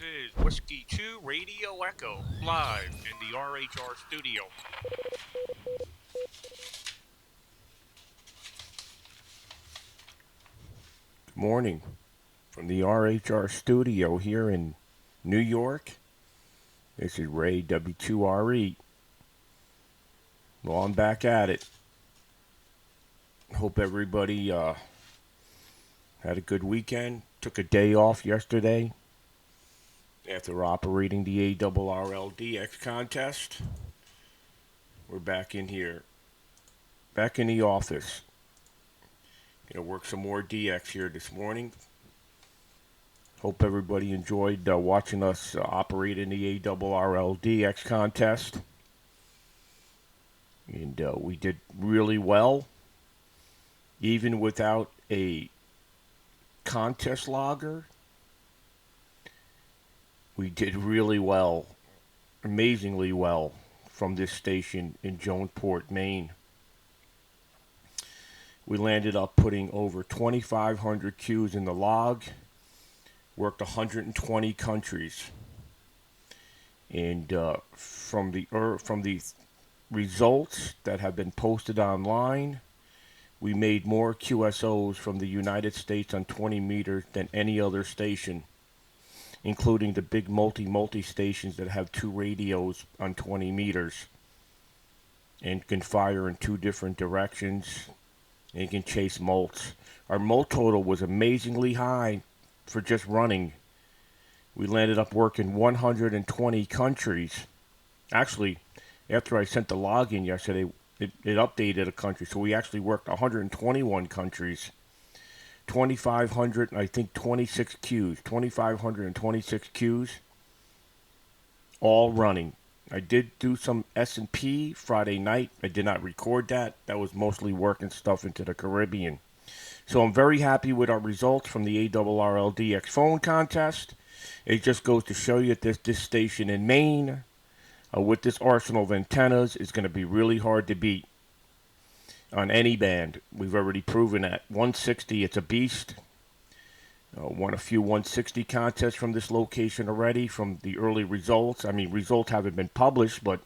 is Whiskey 2 Radio Echo, live in the RHR studio. Good morning from the RHR studio here in New York. This is Ray W2RE. Well, I'm back at it. Hope everybody had a good weekend. Took a day off yesterday after operating the ARRLDX contest. We're back in here, back in the office. Gonna work some more DX here this morning. Hope everybody enjoyed watching us operate in the ARRLDX contest. And we did really well, even without a contest logger. We did really well, amazingly well, from this station in Jonesport, Maine. We landed up putting over 2,500 Qs in the log, worked 120 countries. And from the results that have been posted online, we made more QSOs from the United States on 20 meters than any other station, including the big multi stations that have two radios on 20 meters and can fire in two different directions and can chase mults. Our mult total was amazingly high for just running. We landed up working 120 countries. Actually, after I sent the log in yesterday, it updated a country, so we actually worked 121 countries. 2,500, I think 26 Qs, 2,526 Qs, all running. I did do some S&P Friday night. I did not record that. That was mostly working stuff into the Caribbean. So I'm very happy with our results from the ARRLDX phone contest. It just goes to show you that this station in Maine, with this arsenal of antennas, is going to be really hard to beat on any band. We've already proven that. 160, it's a beast. Won a few 160 contests from this location already from the early results. I mean, results haven't been published, but,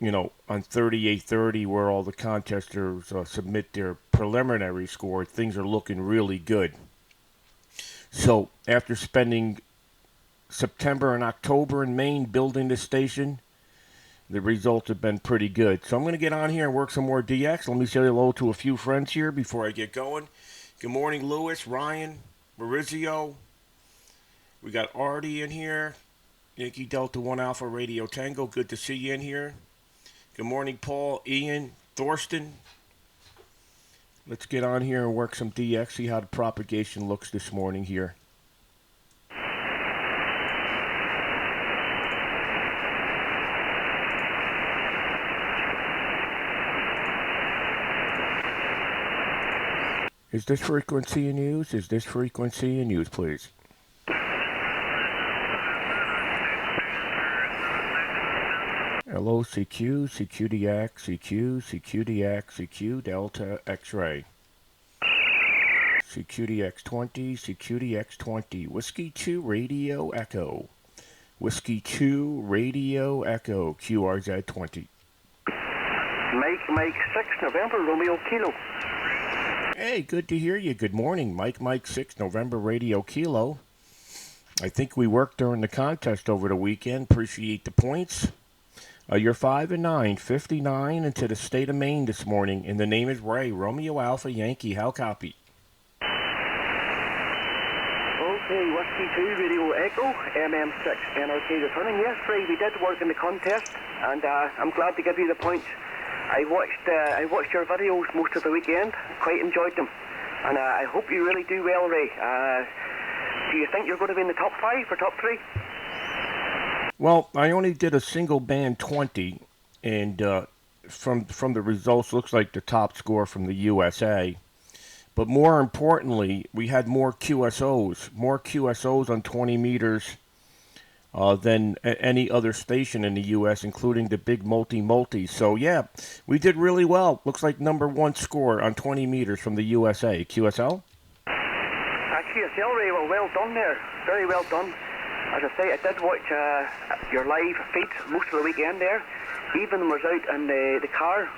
you know, on 3830, where all the contesters submit their preliminary score, things are looking really good. So, after spending September and October in Maine building this station, the results have been pretty good. So I'm going to get on here and work some more DX. Let me say hello to a few friends here before I get going. Good morning, Lewis, Ryan, Maurizio. We got Artie in here. Yankee Delta 1 Alpha Radio Tango. Good to see you in here. Good morning, Paul, Ian, Thorsten. Let's get on here and work some DX, see how the propagation looks this morning here. Is this frequency in use? Is this frequency in use, please? Hello, CQ, CQDX, CQ, CQDX, CQ, Delta, X-ray. CQDX20, CQDX20, Whiskey 2 Radio Echo. Whiskey 2 Radio Echo, QRZ20. Mike 6, November, Romeo Kilo. Hey, good to hear you. Good morning, Mike 6, November Radio Kilo. I think we worked during the contest over the weekend. Appreciate the points. You're 5 and 9, 59 into the state of Maine this morning, and the name is Ray, Romeo Alpha Yankee. How copy? Okay, Whiskey 2 Radio Echo, MM6 NRK returning. Yes, Ray, we did work in the contest, and I'm glad to give you the points. I watched your videos most of the weekend, quite enjoyed them, and I hope you really do well, Ray. Do you think you're going to be in the top 5 or top 3? Well, I only did a single band 20, and from the results, looks like the top score from the USA. But more importantly, we had more QSOs on 20 meters than any other station in the U.S., including the big multi. So, yeah, we did really well. Looks like number 1 score on 20 meters from the USA. QSL? QSL, Ray, well done there. Very well done. As I say, I did watch your live feed most of the weekend there. Even was out in the car,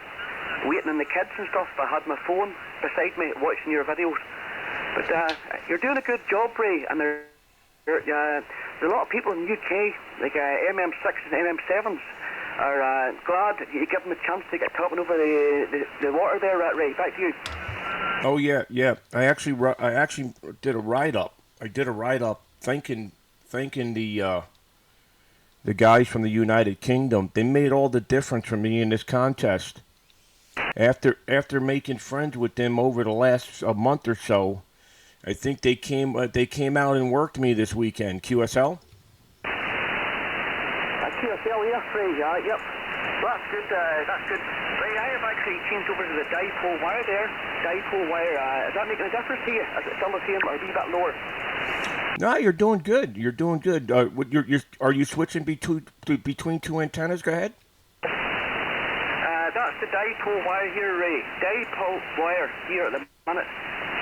waiting on the kids and stuff. I had my phone beside me watching your videos. But you're doing a good job, Ray, and there's a lot of people in the UK, like MM6s and MM7s, are glad you give them a chance to get talking over the water there, Ray. Back to you. Oh yeah. I actually did a write-up. I did a write-up thanking the guys from the United Kingdom. They made all the difference for me in this contest. After making friends with them over the last month or so, I think they came out and worked me this weekend. QSL. QSL, yes, Ray. Yep. Well, that's good. That's good. Ray, I have actually changed over to the dipole wire there. Dipole wire. Is that making a difference to you? Is it still the same or a wee bit lower? No, you're doing good. You're doing good. Are you switching between two antennas? Go ahead. That's the dipole wire here, Ray. Dipole wire here at the minute.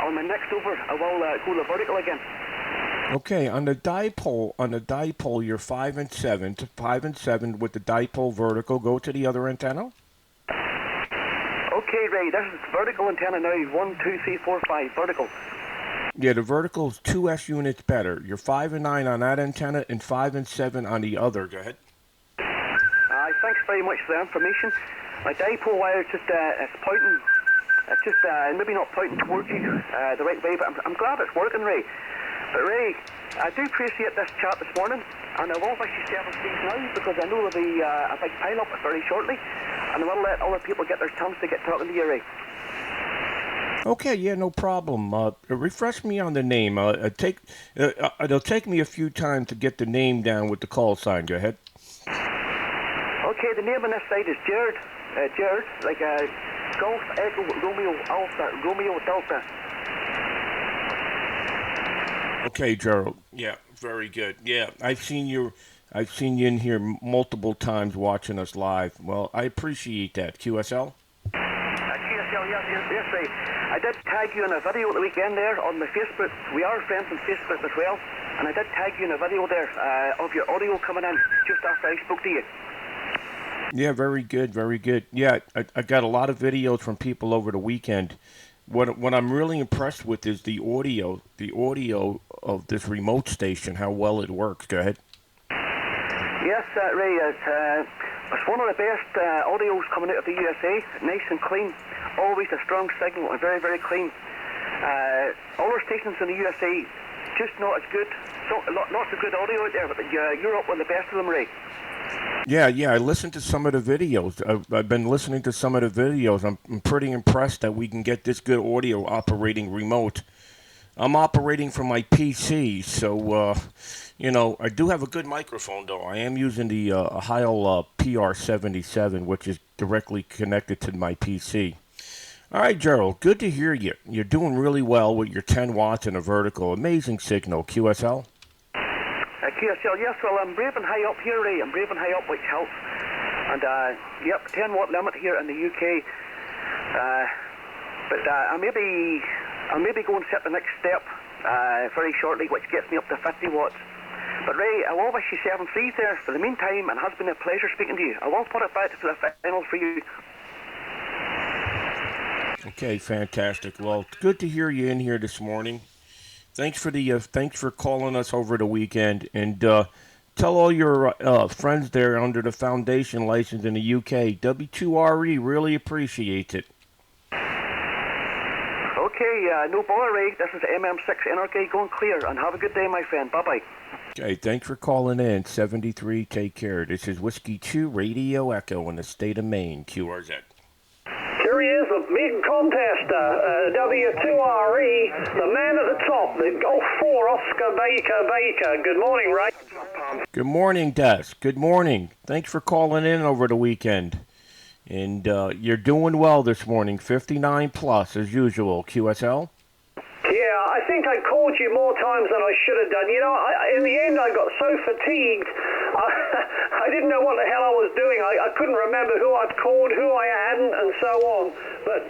On my next over, I will go the vertical again. Okay, on the dipole, you're 5 and 7 to 5 and 7 with the dipole vertical. Go to the other antenna. Okay, Ray. This is vertical antenna now. 1, 2, 3, 4, 5 vertical. Yeah, the vertical is 2S units better. You're 5 and 9 on that antenna and 5 and 7 on the other. Go ahead. Thanks very much for the information. My dipole wire is just it's pointing. It's just maybe not pointing towards you the right way, but I'm glad it's working, Ray. But Ray, I do appreciate this chat this morning, and I will wish you 7 days now because I know there'll be a big pile up very shortly, and I will let other people get their chance to get talking to you, Ray. Okay, yeah, no problem. Refresh me on the name. It'll take me a few times to get the name down with the call sign. Go ahead. Okay, the name on this side is Jared. Jared, like Golf Echo Romeo Alpha Romeo Delta. Okay, Gerald. Yeah, very good. Yeah, I've seen you in here multiple times watching us live. Well, I appreciate that. QSL? QSL, yes, Ray. I did tag you in a video at the weekend there on my Facebook. We are friends on Facebook as well. And I did tag you in a video there of your audio coming in just after I spoke to you. Yeah, very good, very good. Yeah, I got a lot of videos from people over the weekend. What I'm really impressed with is the audio of this remote station, how well it works. Go ahead. Yes, Ray, it's one of the best audios coming out of the USA. Nice and clean, always a strong signal and very, very clean. All our stations in the USA, just not as good. Lots of good audio out there, but you're up with the best of them, Ray. Yeah, I listened to some of the videos. I've been listening to some of the videos. I'm pretty impressed that we can get this good audio operating remote. I'm operating from my PC, so, I do have a good microphone, though. I am using the Heil PR77, which is directly connected to my PC. All right, Gerald, good to hear you. You're doing really well with your 10 watts and a vertical. Amazing signal. QSL? QSL, yes, well, I'm brave and high up here, Ray. I'm brave and high up, which helps. And, 10 watt limit here in the UK. But I'll maybe go and set the next step very shortly, which gets me up to 50 watts. But, Ray, I will wish you 7 3s there for the meantime, and it has been a pleasure speaking to you. I will put it back to the final for you. Okay, fantastic. Well, it's good to hear you in here this morning. Thanks for calling us over the weekend, and tell all your friends there under the foundation license in the UK. W2RE really appreciates it. Okay, no bother, Ray. This is MM6 NRK going clear, and have a good day, my friend. Bye-bye. Okay, thanks for calling in. 73, take care. This is Whiskey 2 Radio Echo in the state of Maine, QRZ. Here he is, the big contester, W2RE, the man at the top, the Golf 4 Oscar Baker. Good morning, Ray. Good morning, Des. Good morning. Thanks for calling in over the weekend. And you're doing well this morning, 59 plus as usual. QSL? Yeah, I think I called you more times than I should have done. In the end, I got so fatigued, I didn't know what the hell I was doing. I couldn't remember who I'd called, who I hadn't, and so on. But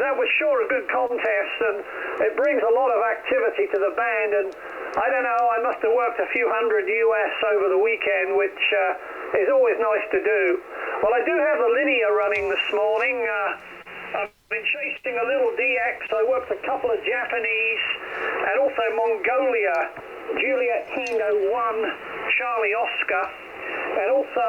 that was sure a good contest, and it brings a lot of activity to the band. And I don't know, I must have worked a few hundred US over the weekend, which is always nice to do. Well, I do have the linear running this morning. I've been chasing a little DX. I worked a couple of Japanese and also Mongolia, Juliet Tango 1, Charlie Oscar, and also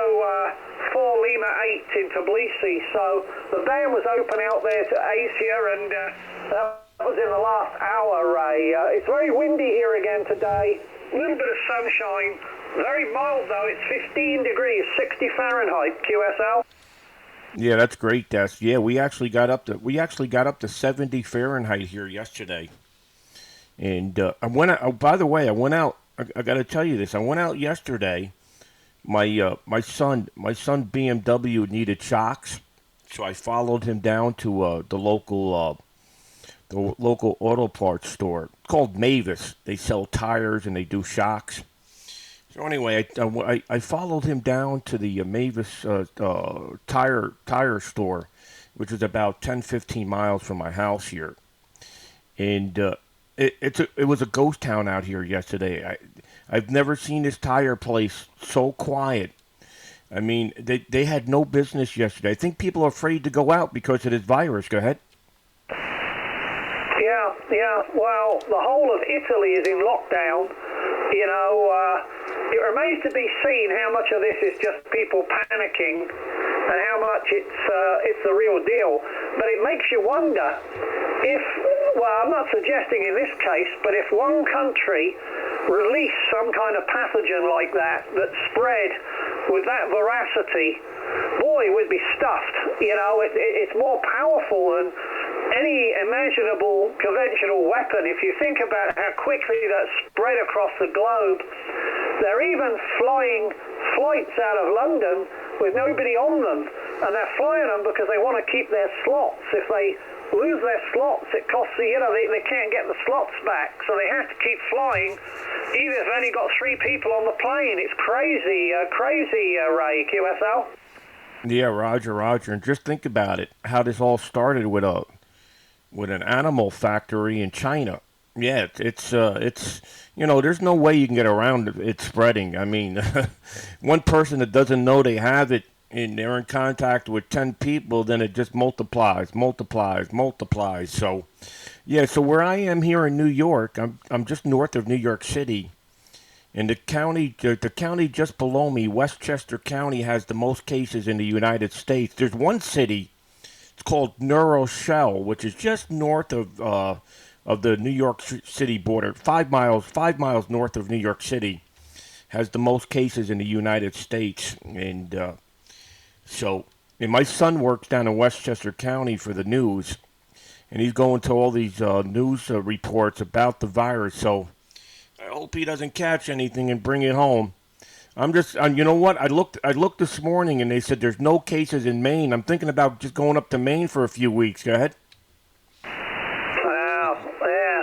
4 Lima 8 in Tbilisi. So the band was open out there to Asia, and that was in the last hour, Ray. It's very windy here again today. A little bit of sunshine. Very mild though. It's 15 degrees, 60 Fahrenheit, QSL. Yeah, that's great, Des. Yeah, we actually got up to 70 Fahrenheit here yesterday. And I went out, oh, by the way, I went out, I got to tell you this. I went out yesterday. My son BMW needed shocks, so I followed him down to the local auto parts store. It's called Mavis. They sell tires and they do shocks. So anyway, I followed him down to the Mavis tire store, which is about 10-15 miles from my house here. And it was a ghost town out here yesterday. I've never seen this tire place so quiet. I mean, they had no business yesterday. I think people are afraid to go out because of this virus. Go ahead. Yeah. Well, the whole of Italy is in lockdown. You know, it remains to be seen how much of this is just people panicking and how much it's the real deal. But it makes you wonder if, well, I'm not suggesting in this case, but if one country released some kind of pathogen like that spread with that veracity, boy, we'd be stuffed. You know, it's more powerful than any imaginable conventional weapon. If you think about how quickly that spread across the globe, they're even flying flights out of London with nobody on them, and they're flying them because they want to keep their slots. If they lose their slots, it costs they can't get the slots back, so they have to keep flying, even if they've only got 3 people on the plane. It's crazy, Ray, QSL. Yeah, Roger, and just think about it, how this all started with an animal factory in China. Yeah, it's there's no way you can get around it spreading. I mean, one person that doesn't know they have it and they're in contact with 10 people, then it just multiplies. So, yeah, so where I am here in New York, I'm just north of New York City, and the county just below me, Westchester County, has the most cases in the United States. There's one city, it's called New Rochelle, which is just north of the New York City border, 5 miles north of New York City, has the most cases in the United States. And and my son works down in Westchester County for the news, and he's going to all these news reports about the virus. So I hope he doesn't catch anything and bring it home. I'm just, you know what? I looked this morning, and they said there's no cases in Maine. I'm thinking about just going up to Maine for a few weeks. Go ahead. Well, yeah,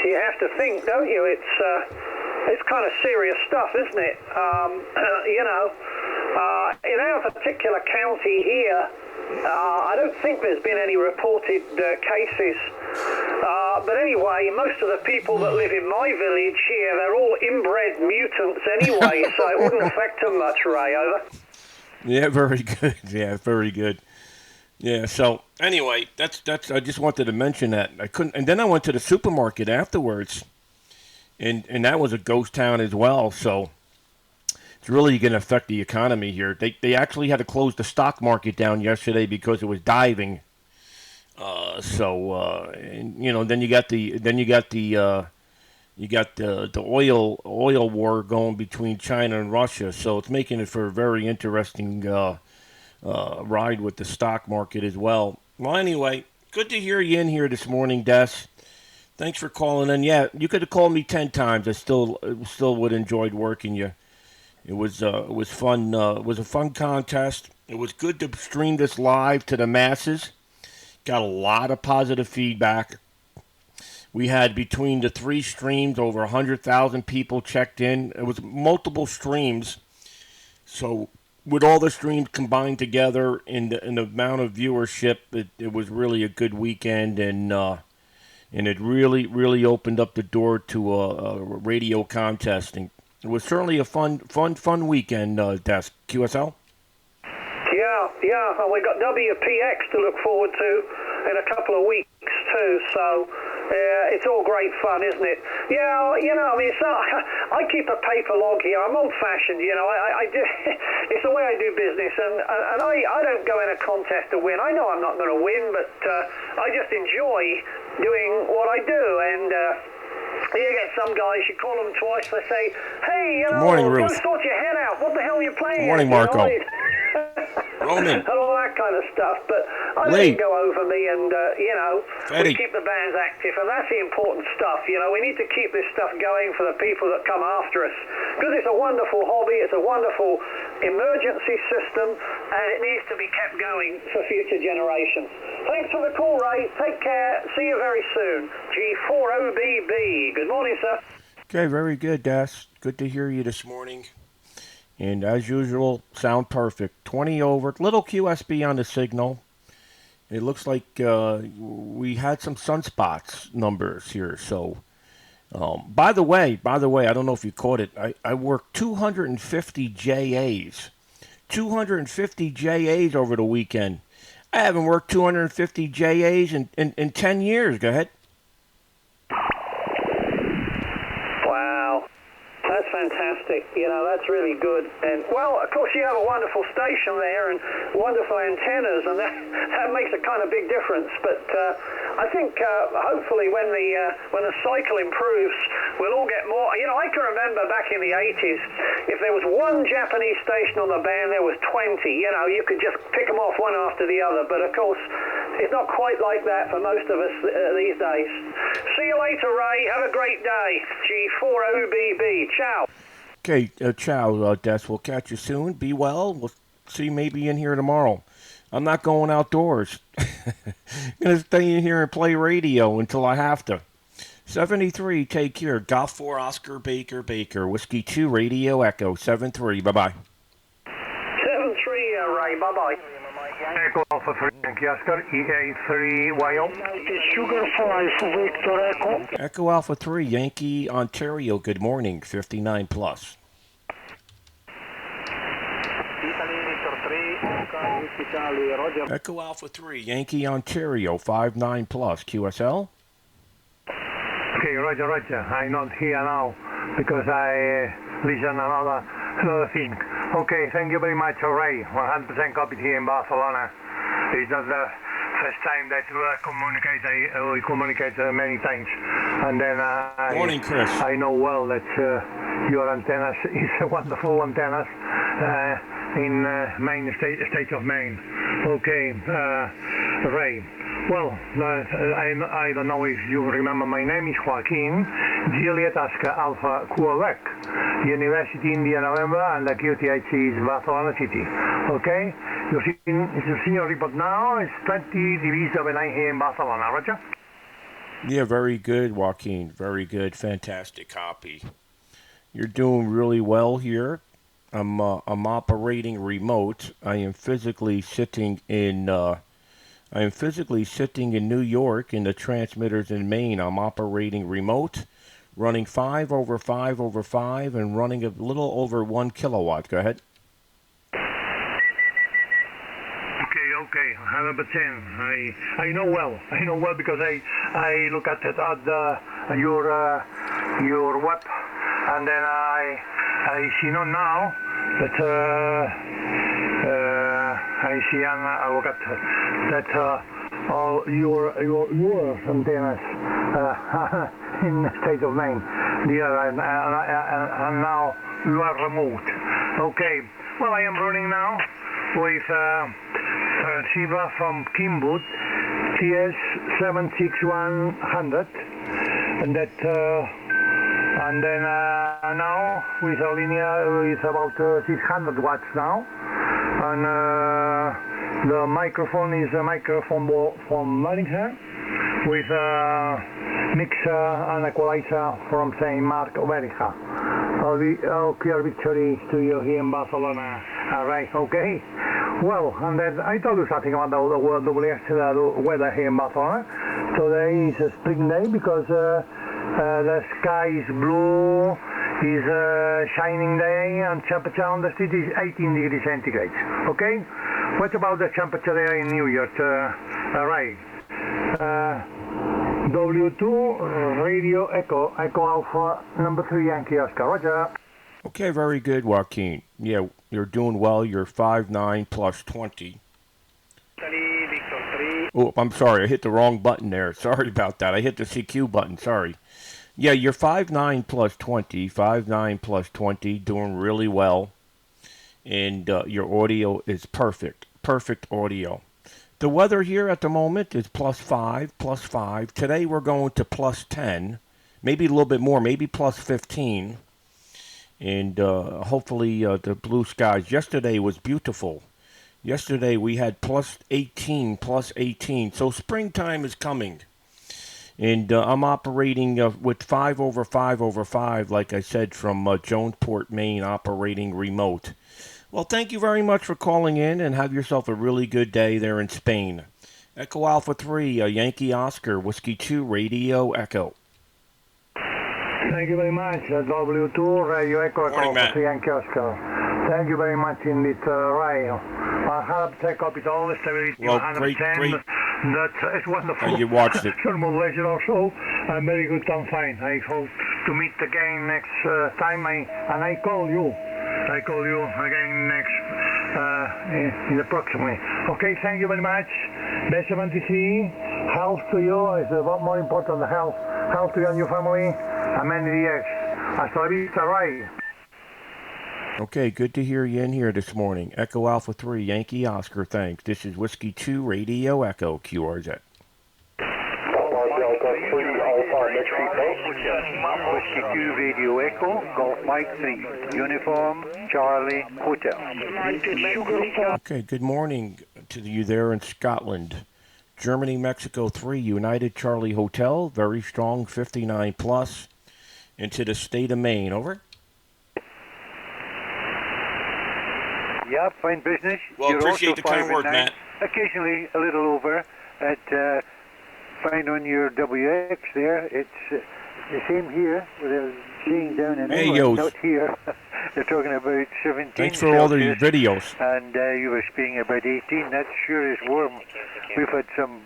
you have to think, don't you? It's kind of serious stuff, isn't it? In our particular county here, I don't think there's been any reported cases. But anyway, most of the people that live in my village here, they're all inbred mutants anyway, so it wouldn't affect them much, Ray. Over. Yeah, very good. Yeah, very good. Yeah, so anyway, that's I just wanted to mention that. I couldn't, and then I went to the supermarket afterwards, and that was a ghost town as well, so it's really going to affect the economy here. They actually had to close the stock market down yesterday because it was diving. And then you got the oil war going between China and Russia, so it's making it for a very interesting ride with the stock market as well. Well, anyway, good to hear you in here this morning, Des. Thanks for calling in. Yeah, you could have called me 10 times. I still would have enjoyed working you. It was fun. It was a fun contest. It was good to stream this live to the masses. Got a lot of positive feedback. We had, between the 3 streams, over 100,000 people checked in. It was multiple streams. So with all the streams combined together and the amount of viewership, it was really a good weekend, and it really opened up the door to a radio contest. And it was certainly a fun weekend, Desk. QSL? Yeah, and we got WPX to look forward to in a couple of weeks too, so it's all great fun, isn't it? Yeah, I mean, it's not, I keep a paper log here. I'm old-fashioned, I do, it's the way I do business, and I don't go in a contest to win. I know I'm not going to win, but I just enjoy doing what I do, and you get some guys, you call them twice, they say, hey, Morning, go Ruth. sort your head out. What the hell are you playing Good morning, at? Marco. Roman. And all that kind of stuff, but I let it go over me, and we keep the bands active, and that's the important stuff. We need to keep this stuff going for the people that come after us, because it's a wonderful hobby, it's a wonderful emergency system, and it needs to be kept going for future generations. Thanks for the call, Ray. Take care. See you very soon. G4OBB. Good morning, sir. Okay, very good, Das. Good to hear you this morning. And as usual, sound perfect. 20 over. Little QSB on the signal. It looks like we had some sunspots numbers here. So, by the way, I don't know if you caught it. I worked 250 JAs. 250 JAs over the weekend. I haven't worked 250 JAs in 10 years. Go ahead. That's fantastic. That's really good. And, well, of course, you have a wonderful station there and wonderful antennas, and that makes a kind of big difference. But I think hopefully when the cycle improves, we'll all get more. I can remember back in the 80s, if there was one Japanese station on the band, there was 20. You could just pick them off one after the other. But, of course, it's not quite like that for most of us these days. See you later, Ray. Have a great day. G4OBB. Ciao. Okay, ciao, Des. We'll catch you soon. Be well. We'll see you maybe in here tomorrow. I'm not going outdoors. I'm going to stay in here and play radio until I have to. 73, take care. Golf 4, Oscar Baker, Whiskey 2, Radio Echo, 73. Bye-bye. 73, Ray. Bye-bye. Echo Alpha 3, Yankee Oscar, EA3, YO. Sugar 5, Victor Echo. Echo Alpha 3, Yankee, Ontario, good morning, 59 plus. Echo Alpha 3, Yankee, Ontario, 59 plus, QSL. Okay, Roger. I'm not here now because I listen another thing. Okay, thank you very much, Ray. 100% copied here in Barcelona. It's not the first time that we communicate many times. And then Morning, Chris. I know well that your antennas is a wonderful antennas in Maine, state of Maine. Okay, Ray. Well, I don't know if you remember, my name is Joaquin, Juliet Oscar Alpha Quebec, University India November, and the QTH is Barcelona City. Okay? You see your report now, it's 20 degrees overnight here in Barcelona, Roger? Yeah, very good, Joaquin. Very good. Fantastic copy. You're doing really well here. I'm operating remote. I am physically sitting in New York in the transmitters in Maine. I'm operating remote, running 5 over 5 over 5 and running a little over 1 kilowatt. Go ahead. Okay, 100%. I know well because I look at it at your web, and then I see not now, but I see and I look at that all your antennas in the state of Maine, and now you are remote. Okay, well, I am running now with receiver from Kimbut TS76100, and that and then now with a linear with about 600 watts now, and the microphone is a microphone from Wellington with a mixer and equalizer from St. Mark, America. WO2RE studio here in Barcelona. Alright, okay. Well, and then I told you something about the weather here in Barcelona. Today is a spring day because the sky is blue, is a shining day, and temperature on the street is 18 degrees centigrade. Okay? What about the temperature there in New York? Right. W2 Radio Echo Alpha number 3 Yankee Oscar. Roger. Okay, very good, Joaquin. Yeah, you're doing well. You're 5'9 plus 20. Oh, I'm sorry. I hit the wrong button there. Sorry about that. I hit the CQ button. Sorry. Yeah, you're 5'9 plus 20. 5'9 plus 20. Doing really well. And your audio is perfect. Perfect audio. The weather here at the moment is +5. Today we're going to +10. Maybe a little bit more. Maybe +15. And hopefully the blue skies. Yesterday was beautiful. Yesterday we had +18. So springtime is coming. And I'm operating with 5/5/5, like I said, from Jonesport, Maine, operating remote. Well, thank you very much for calling in, and have yourself a really good day there in Spain. Echo Alpha 3, Yankee Oscar, Whiskey 2, Radio Echo. Thank you very much, W2 Radio Echo Alpha 3 Yankee Oscar. Thank you very much indeed, Ray. I have to copy all the stability 110. Great. It's wonderful. You watched it. Your modulation also. I'm very good and fine. I hope to meet again next time. I call you. I call you again next in approximately. Okay, thank you very much. Best of NTC. Health to you is more important than health. Health to you and your family. MorningDX. Hasta la vista, Ray. Okay, good to hear you in here this morning. Echo Alpha 3, Yankee Oscar, thanks. This is Whiskey 2, Radio Echo, QRZ. Whiskey 2 Radio Echo, Golf Mike 3, Uniform, Charlie, Hotel. Okay, good morning to you there in Scotland. Germany, Mexico 3, United Charlie Hotel, very strong, 59 plus. Into the state of Maine, over. Yeah, fine business. Well, You're appreciate also the kind word, 5'9". Matt. Occasionally a little over at fine on your WX there. It's the same here. They're seeing down in England, not here. They're talking about 17. Thanks for all the videos. And you were speaking about 18. That sure is warm. We've had some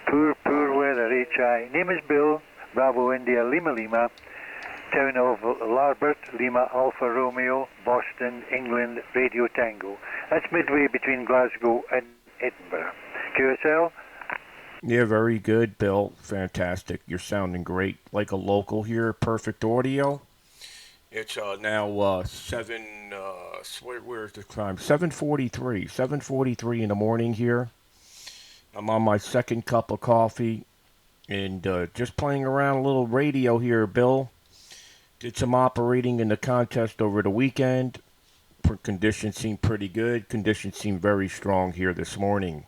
poor weather. HI. Name is Bill. Bravo India Lima Lima. Town of Larbert, Lima Alpha Romeo, Boston, England, Radio Tango. That's midway between Glasgow and Edinburgh. QSL? Yeah, very good, Bill. Fantastic. You're sounding great. Like a local here. Perfect audio. It's now where's the time? 7:43. 7:43 in the morning here. I'm on my second cup of coffee. And just playing around a little radio here, Bill. Did some operating in the contest over the weekend. Conditions seem pretty good. Conditions seem very strong here this morning.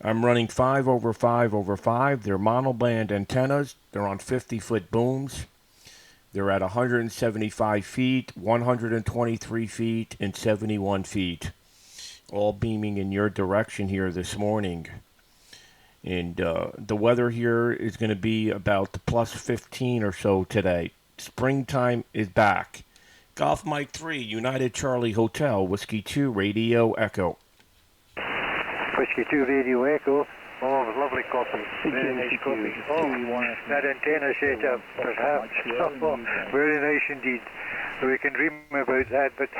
I'm running 5/5/5. They're monoband antennas. They're on 50-foot booms. They're at 175 feet, 123 feet, and 71 feet. All beaming in your direction here this morning. And the weather here is going to be about +15 or so today. Springtime is back. Golf Mike 3, United Charlie Hotel, Whiskey 2, Radio Echo. Whiskey 2 Radio Echo. Oh, lovely coffee. Very nice coffee. Oh, that antenna setup, perhaps. Oh, very nice indeed. We can dream about that, but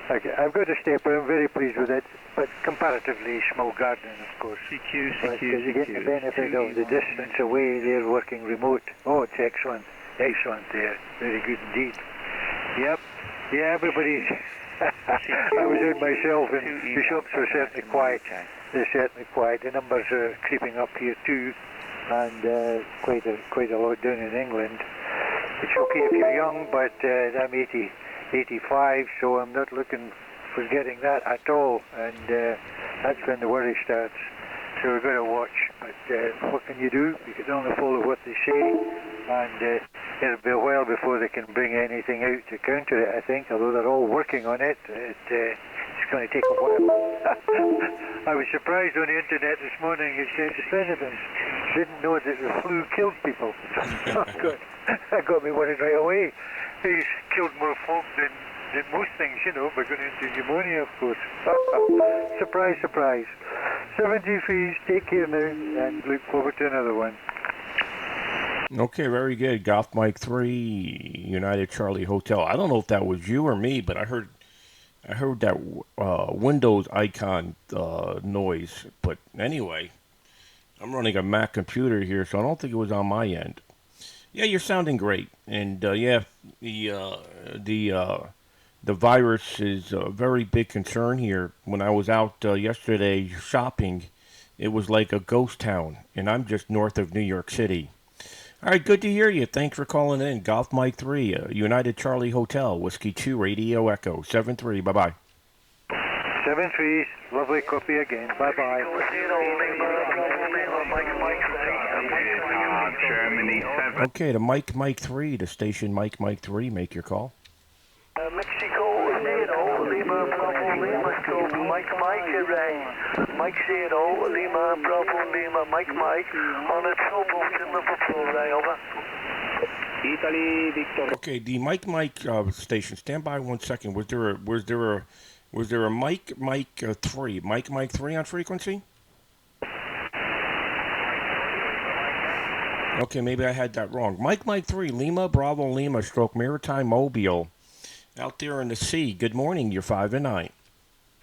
I've got to step. I'm very pleased with it, but comparatively small garden, of course. Because you get the benefit of the distance away. They're working remote. Oh, it's excellent. Excellent there. Very good indeed. Yep. Yeah, everybody's... I was out myself, and the shops are certainly quiet. They're certainly quiet. The numbers are creeping up here too, and quite a lot down in England. It's okay if you're young, but I'm 85, so I'm not looking for getting that at all, and that's when the worry starts. So we've got to watch, but what can you do? You can only follow what they say, and it'll be a while before they can bring anything out to counter it, I think, although they're all working on it. It's going to take a while. I was surprised on the internet this morning. It said the president didn't know that the flu killed people. That got me worried right away. He's killed more folk than most things, you know, by going into pneumonia, of course. Surprise, surprise. 73s, take care now, and look forward to another one. Okay, very good. Golf Mike 3, United Charlie Hotel. I don't know if that was you or me, but I heard that Windows icon noise. But anyway, I'm running a Mac computer here, so I don't think it was on my end. Yeah, you're sounding great, and yeah, the virus is a very big concern here. When I was out yesterday shopping, it was like a ghost town, and I'm just north of New York City. All right, good to hear you. Thanks for calling in. Golf Mike 3, United Charlie Hotel, Whiskey 2, Radio Echo, 7-3. Bye-bye. 7-3, lovely copy again. Bye-bye. Germany 7. Okay, to Mike 3, the station Mike 3, make your call. Mexico 0, Lima, Bravo, Lima, Stroke, Mike, Ray. Mike 0, Lima, Bravo, Lima, Mike, on a towboat in Liverpool, Ray, over. Italy, Victor. Okay, the Mike station, stand by 1 second. Was there a Mike 3, Mike 3 on frequency? Okay, maybe I had that wrong. Mike 3, Lima, Bravo, Lima, Stroke, Maritime, Mobile. Out there in the sea. Good morning. You're 5 and 9.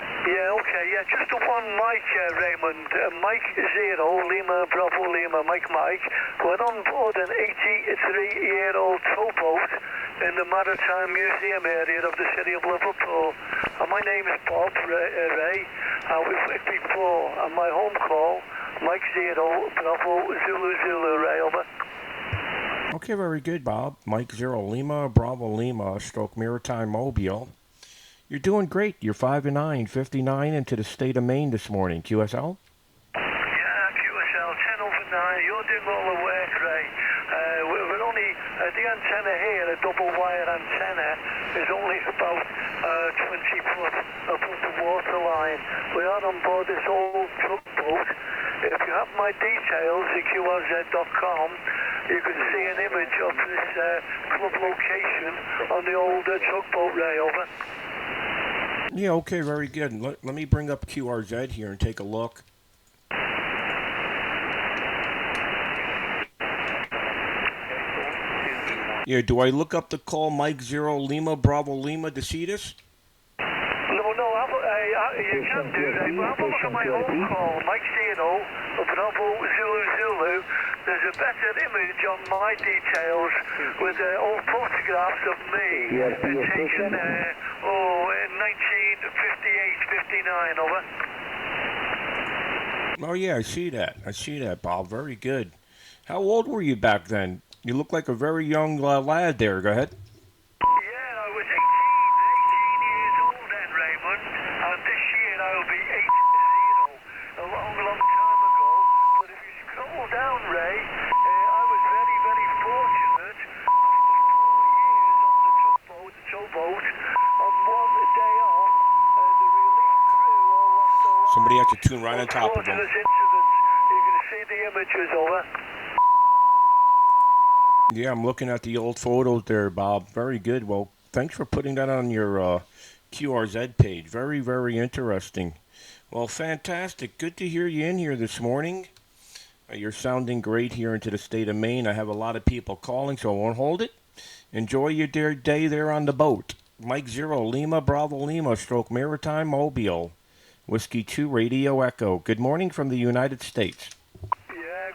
Yeah, okay. Yeah, just the one Mike, Raymond. Mike 0, Lima, Bravo, Lima, Mike. Went on board an 83-year-old towboat in the Maritime Museum area of the city of Liverpool. My name is Bob Ray. We've worked before. And my home call, Mike 0, Bravo, Zulu, Ray, over. Okay, very good, Bob. Mike 0, Lima, Bravo, Lima, Stroke, Maritime, Mobile. You're doing great. You're 5 and 9, 59 into the state of Maine this morning. QSL? Yeah, QSL, 10 over 9. You're doing all the work, Ray. We're only, the antenna here, a double wire antenna, is only about 20 foot above the waterline. We are on board this old tugboat. If you have my details at QRZ.com, you can see an image of this club location on the old tugboat, Ray, over. Yeah, okay, very good. Let me bring up QRZ here and take a look. Yeah, do I look up the call Mike 0, Lima, Bravo, Lima to see this? No, you can do that. But have a look at my home call, Mike 0, Bravo, Zulu. There's a better image on my details with old photographs of me taken, in 1958-59, over. Oh, yeah, I see that, Bob. Very good. How old were you back then? You look like a very young lad there. Go ahead. Yeah, I was 18 years old then, Raymond. And this year I'll be 80. A long time ago. But if you scroll down, Ray, I was very, very fortunate. After 4 years on the towboat, on one day off, the relief crew all lost their lives. Somebody had to tune right on top of them. You can see the images, over. Yeah, I'm looking at the old photos there, Bob. Very good. Well, thanks for putting that on your QRZ page. Very, very interesting. Well, fantastic. Good to hear you in here this morning. You're sounding great here into the state of Maine. I have a lot of people calling, so I won't hold it. Enjoy your day there on the boat. Mike 0, Lima, Bravo, Lima, Stroke, Maritime, Mobile. Whiskey 2, Radio Echo. Good morning from the United States.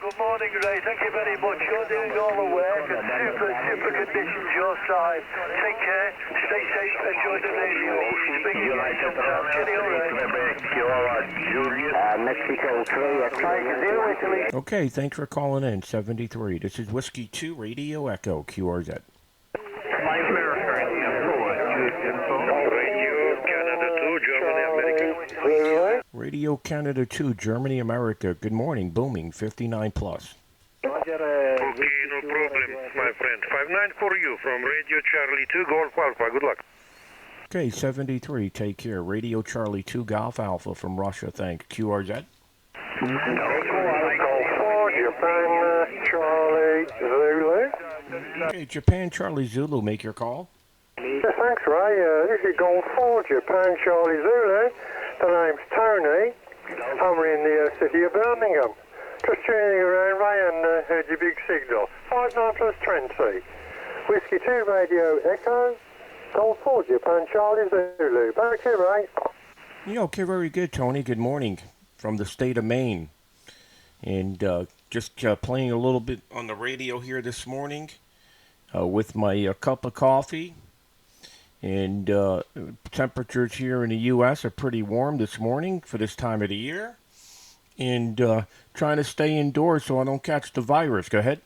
Good morning, Ray. Thank you very much. You're doing all the work and super conditions your side. Take care, stay safe, enjoy the radio. Speak to you sometime. Cheerio, Ray. Mexico 3, Okay, thanks for calling in. 73. This is Whiskey 2, Radio Echo, QRZ. Radio Canada 2, Germany, America. Good morning, booming, 59 plus. Roger, Okay, no problem, my friend. 59 for you from Radio Charlie 2 Golf Alpha. Good luck. Okay, 73, take care. Radio Charlie 2 Golf Alpha from Russia, thanks. QRZ. Japan, Charlie, Zulu. Okay, Japan Charlie Zulu, make your call. Yeah, thanks, Ray. This is Golf 4, Japan, Charlie, Zulu. The name's Tony. I'm in the city of Birmingham. Just tuning around, Ray, and heard your big signal. 59 plus 20. Whiskey 2, Radio Echo. Golf 4, Japan, Charlie, Zulu. Back to you, Ray. Yeah, okay, very good, Tony. Good morning from the state of Maine. And just playing a little bit on the radio here this morning with my cup of coffee. And temperatures here in the U.S. are pretty warm this morning for this time of the year. And trying to stay indoors so I don't catch the virus. Go ahead.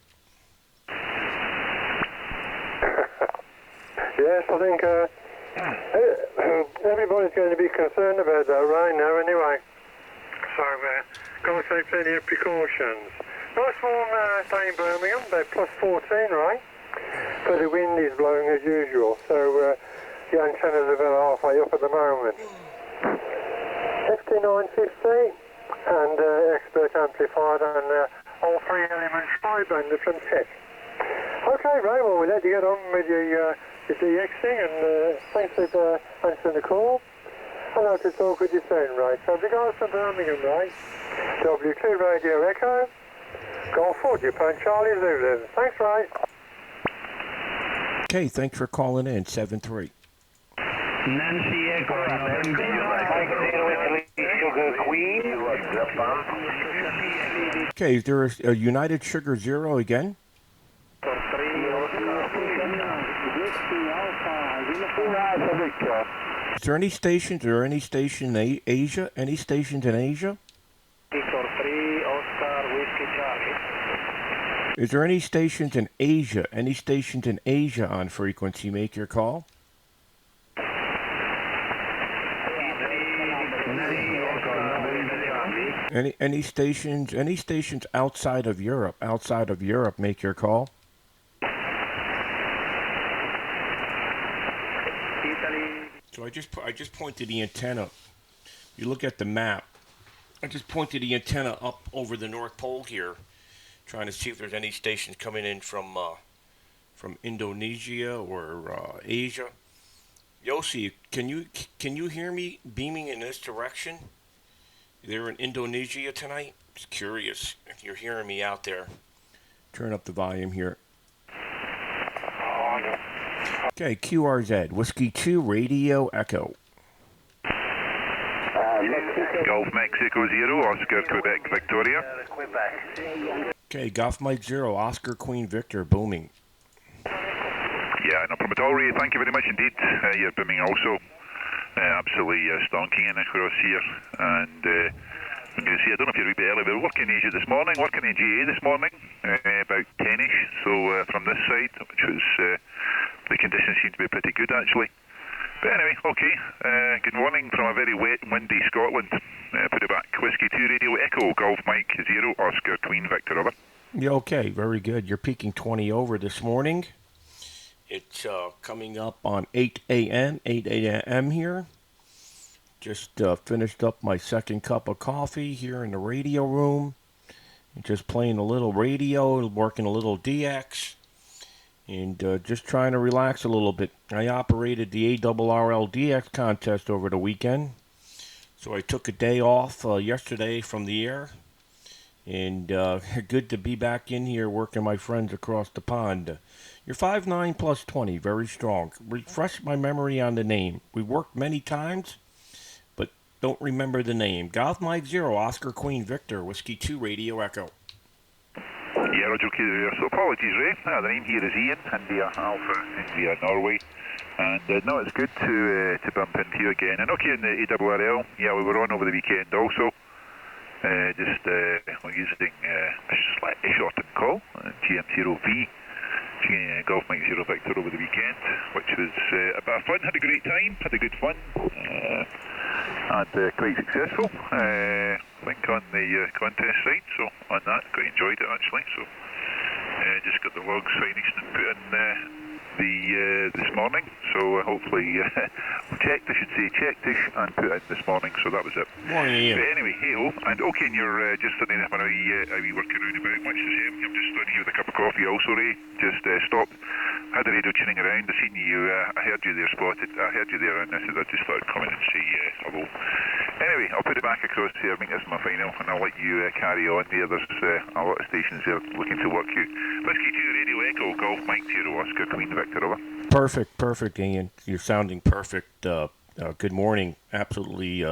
Yes, I think everybody's going to be concerned about that right now anyway. So, got to take plenty of precautions. Nice warm day in Birmingham, about plus 14, right? But the wind is blowing as usual, so the antennas are about halfway up at the moment. 5950 and expert amplified and all three elements high-banded from tech. Okay, Ray, well, we'll let you get on with your DX thing, and thanks for answering the call. I'd like to talk with you soon, Ray. So, regards to Birmingham, Ray, W2 Radio Echo, Golf 4, Japan, Charlie, Zulu. Thanks, Ray. Okay, thanks for calling in, 7-3. Nancy Echo, Sugar Queen. Okay, is there a United Sugar Zero again? Is there any stations or any station in Asia? Any stations in Asia? Is there any stations in Asia? Any stations in Asia on frequency? Make your call. Any stations outside of Europe? Outside of Europe, make your call. So I just pointed the antenna. You look at the map. I just pointed the antenna up over the North Pole here, trying to see if there's any stations coming in from Indonesia or Asia. Yossi, can you hear me beaming in this direction? They're in Indonesia tonight. Just curious if you're hearing me out there. Turn up the volume here. Okay, QRZ, Whiskey 2, Radio Echo. Golf Mexico 0, Oscar Quebec Victoria. Okay, Golf Mike 0, Oscar Queen Victor, booming. Yeah, no problem at all, Ray. Thank you very much indeed. You're booming also. Absolutely stonking in across here. And I'm going to see, I don't know if you're a wee bit early, we were working in Asia this morning, working in GA this morning, about 10ish. So from this side, which was, the conditions seem to be pretty good actually. But anyway, okay. Good morning from a very wet and windy Scotland. Put it back. Whiskey 2 Radio Echo, Golf Mike 0, Oscar Queen Victor, over. Yeah, okay, very good. You're peaking 20 over this morning. It's coming up on 8 a.m. here. Just finished up my second cup of coffee here in the radio room. Just playing a little radio, working a little DX, and just trying to relax a little bit. I operated the ARRL DX contest over the weekend, so I took a day off yesterday from the air, and good to be back in here working my friends across the pond. You're 5'9 plus 20, very strong. Refresh my memory on the name. We worked many times, but don't remember the name. Golf Mike 0, Oscar Queen Victor, Whiskey 2, Radio Echo. Yeah, Roger, okay there. So apologies, Ray. The name here is Ian, India Alpha, India, Norway. And no, it's good to bump into you again. And okay, in the ARRL, yeah, we were on over the weekend also. We're using a slightly shortened call, GM0V. Golf Mike 0 Victor over the weekend, which was a bit of fun. Had a great time, had a good fun, and quite successful. I think on the contest side, so on that, quite enjoyed it actually. So logs finished and put in this morning. So hopefully checked and put in this morning. So that was it. Morning, Ian. But anyway, hey-ho. And okay, and you're just sitting there having a wee working around about. Much the same. I'm just stood here with a cup of coffee also, Ray. Just stopped. Had the radio tuning around. I seen you. I heard you there spotted. I heard you there, and I said I just thought I'd come in and say hello. Anyway, I'll put it back across here. I think this is my final, and I'll let you carry on there. There's a lot of stations there looking to work you. Whiskey 2 Radio Echo Golf Mike Zero Oscar Queen Victor over. Perfect, Ian. You're sounding perfect. Good morning. Absolutely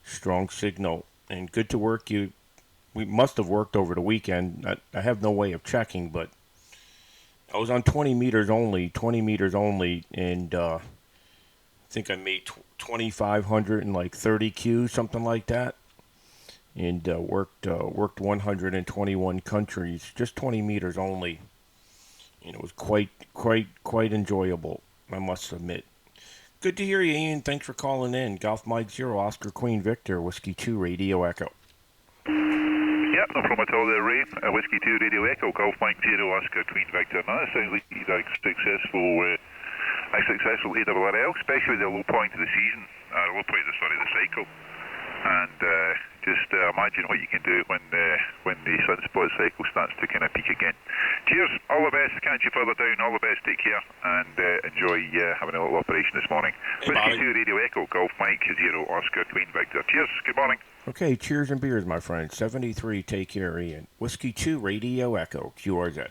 strong signal, and good to work you. We must have worked over the weekend. I have no way of checking, but I was on 20 meters only, and I think I made 2,500 and like 30 Qs, something like that, and worked 121 countries, just 20 meters only, and it was quite enjoyable, I must admit. Good to hear you, Ian. Thanks for calling in. Golf Mike Zero, Oscar Queen Victor, Whiskey 2 Radio Echo. Yep, no problem at all there, Ray. Whiskey 2 Radio Echo, Golf Mike Zero, Oscar Queen Victor. Now, that sounds like he's a successful ARRL, especially the low point of the season, the cycle. And just imagine what you can do when the sunspot cycle starts to kind of peak again. Cheers, all the best, catch you further down, all the best, take care, and enjoy having a little operation this morning. Hey, Whiskey 2 Radio Echo, Golf Mike Zero, Oscar Queen Victor. Cheers, good morning. Okay, cheers and beers, my friend. 73, take care, Ian. Whiskey 2 Radio Echo, QRZ.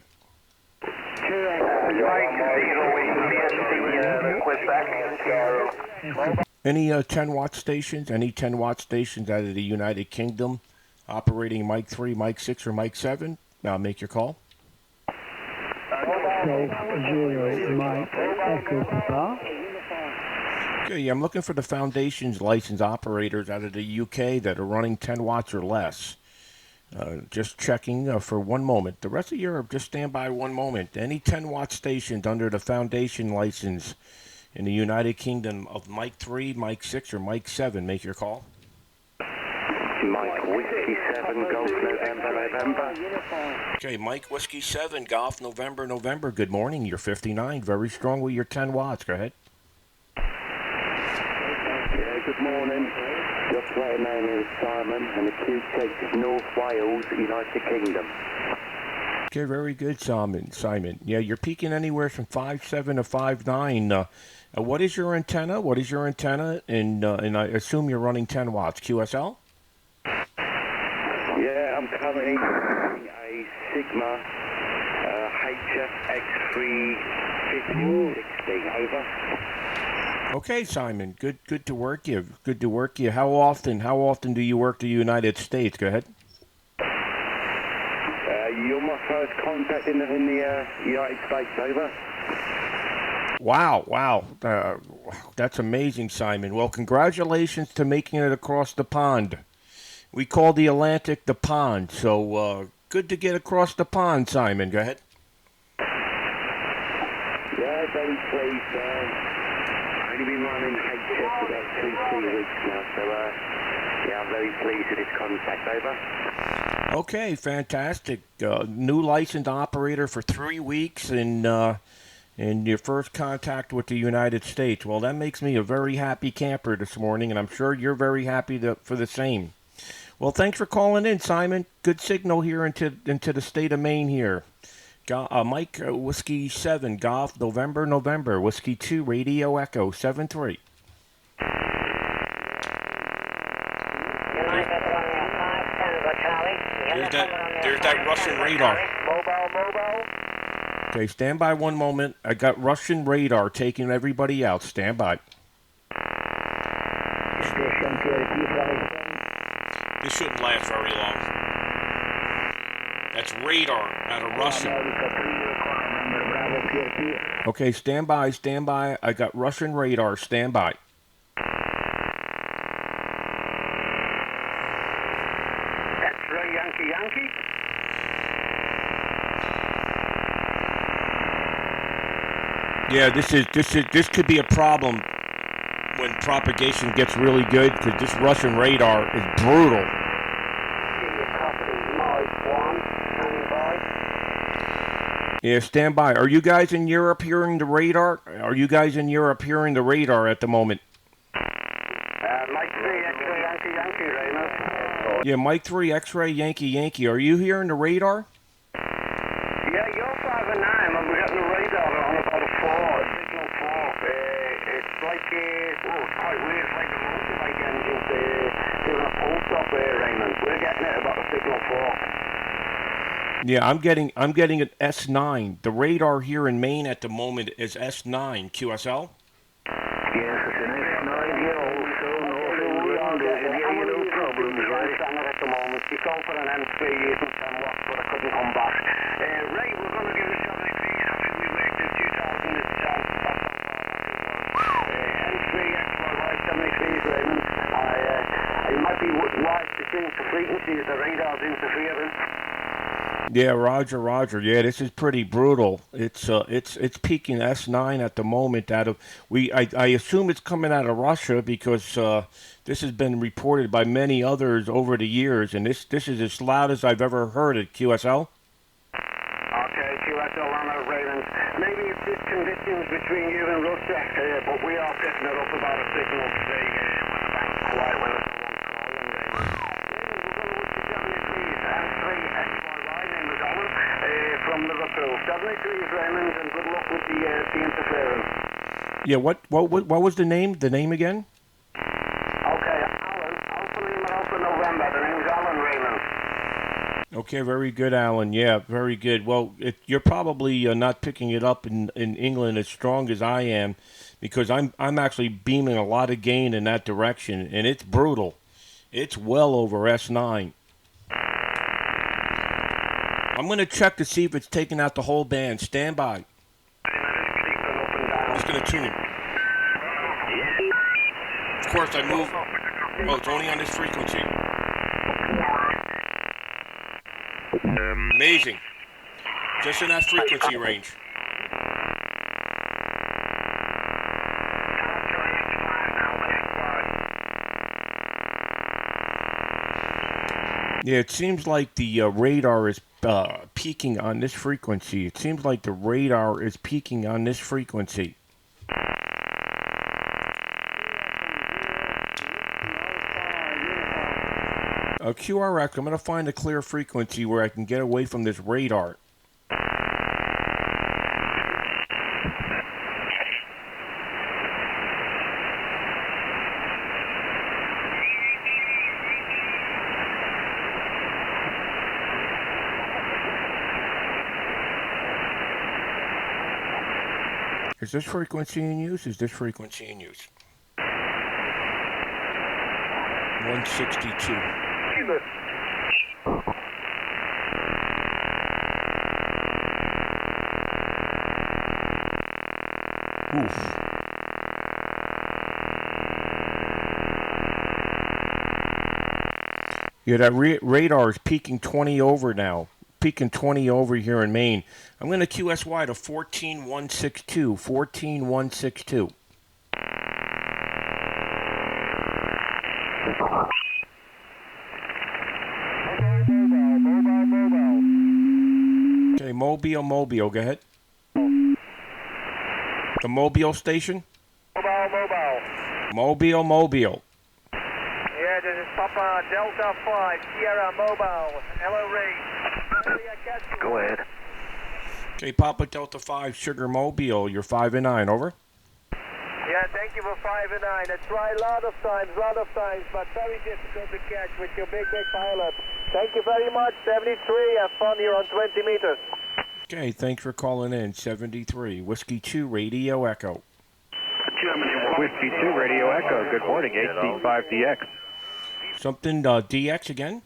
Any 10-watt stations? Any 10-watt stations out of the United Kingdom operating Mic 3, Mic 6, or Mic 7? Now make your call. Okay, I'm looking for the Foundation's licensed operators out of the UK that are running 10 watts or less. Just checking for 1 moment. The rest of Europe, just stand by 1 moment. Any 10-watt stations under the Foundation license in the United Kingdom of Mic 3, Mic 6, or Mic 7, make your call. Mike Whiskey 7, Golf November. Okay, Mike Whiskey 7, Golf November. Good morning. You're 59, very strong with your 10 watts. Go ahead. Yeah, good morning. Just my name is Simon, and the Q6 is North Wales, United Kingdom. Okay, very good, Simon. Yeah, you're peaking anywhere from 5.7 to 5.9. What is your antenna? And I assume you're running 10 watts. QSL? Yeah, I'm currently using a Sigma HFX35060. Over. Okay, Simon. Good to work you. How often do you work the United States? Go ahead. You're my first contact in the United States. Over. Wow. That's amazing, Simon. Well, congratulations to making it across the pond. We call the Atlantic the pond, so good to get across the pond, Simon. Go ahead. Yeah, very pleased. I've only been running HF for about 2-3 weeks now, so yeah, I'm very pleased with this contact. Over. Okay, fantastic. New licensed operator for 3 weeks, and your first contact with the United States. Well, that makes me a very happy camper this morning, and I'm sure you're very happy for the same. Well, thanks for calling in, Simon. Good signal here into the state of Maine here. Mike Whiskey 7, Golf November. Whiskey 2, Radio Echo 7-3. There's that Russian radar. Mobile. Okay, stand by 1 moment. I got Russian radar taking everybody out. Stand by. This shouldn't last very long. That's radar out of Russia. Okay, stand by. I got Russian radar. Stand by. That's Ray Yankee. Yeah, this could be a problem when propagation gets really good, because this Russian radar is brutal. Yeah, stand by. Are you guys in Europe hearing the radar? Are you guys in Europe hearing the radar at the moment? Mike 3, X-ray, Yankee, Yankee, Raymond. Yeah, Mike 3, X-ray, Yankee, Yankee. Are you hearing the radar? Yeah, you're 5 and 9, and we're getting the radar on about a 4, signal 4. It's like, it's quite weird. It's like the motorbike engines doing a pulse stop there, Raymond. We're getting it about a signal 4. Yeah, I'm getting an S9. The radar here in Maine at the moment is S9. QSL? Yes, it's an S9 here also. North England. Yeah, no problems, right? At the moment. We called for an M3 using 10 watts, but I couldn't come back. Ray, we're going to give it 73. I think we worked in 2000 this time. M3 XYY 73 Raymond. I might be wise to change the frequency if the radar's interfering. Yeah, Roger. Yeah, this is pretty brutal. It's peaking S9 at the moment. I assume it's coming out of Russia because this has been reported by many others over the years, and this is as loud as I've ever heard it. QSL. Okay, QSL on Raymond. Maybe it's just conditions between you and Russia, but we are picking it up about a signal 3 when the bank's quiet, when there's no one calling. From Liverpool. 73 Raymond, and good luck with the interference. Yeah, what was the name? The name again? Okay, Alan. Alpha Lima Alpha November. The name's Alan Raymond. Okay, very good, Alan. Yeah, very good. Well, you're probably not picking it up in England as strong as I am, because I'm actually beaming a lot of gain in that direction, and it's brutal. It's well over S9. I'm going to check to see if it's taking out the whole band. Stand by. I'm just going to tune it. Of course, I move. Oh, it's only on this frequency. Amazing. Just in that frequency range. Yeah, it seems like the radar is peaking on this frequency. It seems like the radar is peaking on this frequency. QRX, I'm going to find a clear frequency where I can get away from this radar. Is this frequency in use? Is this frequency in use? 162. Oof. Yeah, that radar is peaking 20 over now. Peaking 20 over here in Maine. I'm going to QSY to 14162. 14162. Okay, Mobile. Go ahead. The Mobile station? Mobile. Yeah, this is Papa Delta 5, Sierra Mobile. Hello, Ray. Go ahead. Okay, Papa Delta 5, Sugar Mobile. You're 5 and 9, over. Yeah, thank you for 5 and 9. I tried a lot of times, but very difficult to catch with your big pilot. Thank you very much, 73. Have fun here on 20 meters. Okay, thanks for calling in, 73. Whiskey 2, Radio Echo. Whiskey 2, Radio Echo. Good morning, HD5DX. Something, DX again?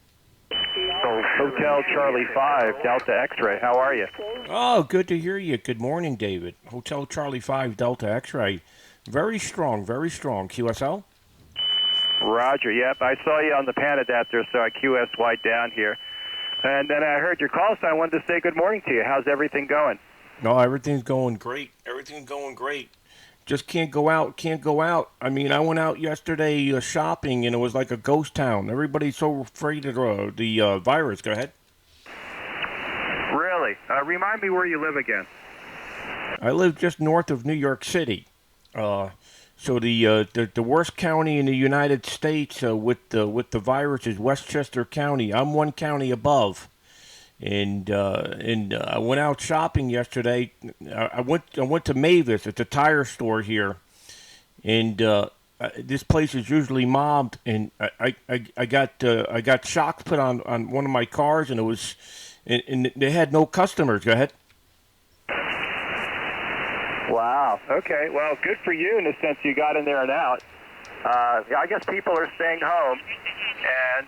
Hotel Charlie 5, Delta X-Ray. How are you? Oh, good to hear you. Good morning, David. Hotel Charlie 5, Delta X-Ray. Very strong. QSL? Roger, yep. I saw you on the pan adapter, so I QSY'd down here. And then I heard your call, so I wanted to say good morning to you. How's everything going? No, everything's going great. Just can't go out. I mean, I went out yesterday shopping, and it was like a ghost town. Everybody's so afraid of the virus. Go ahead. Really? Remind me where you live again. I live just north of New York City. So the worst county in the United States with the virus is Westchester County. I'm one county above, and I went out shopping yesterday. I went to Mavis. It's a tire store here, and this place is usually mobbed. And I got shocks put on one of my cars, and and they had no customers. Go ahead. Wow. Okay. Well, good for you in the sense you got in there and out. I guess people are staying home, and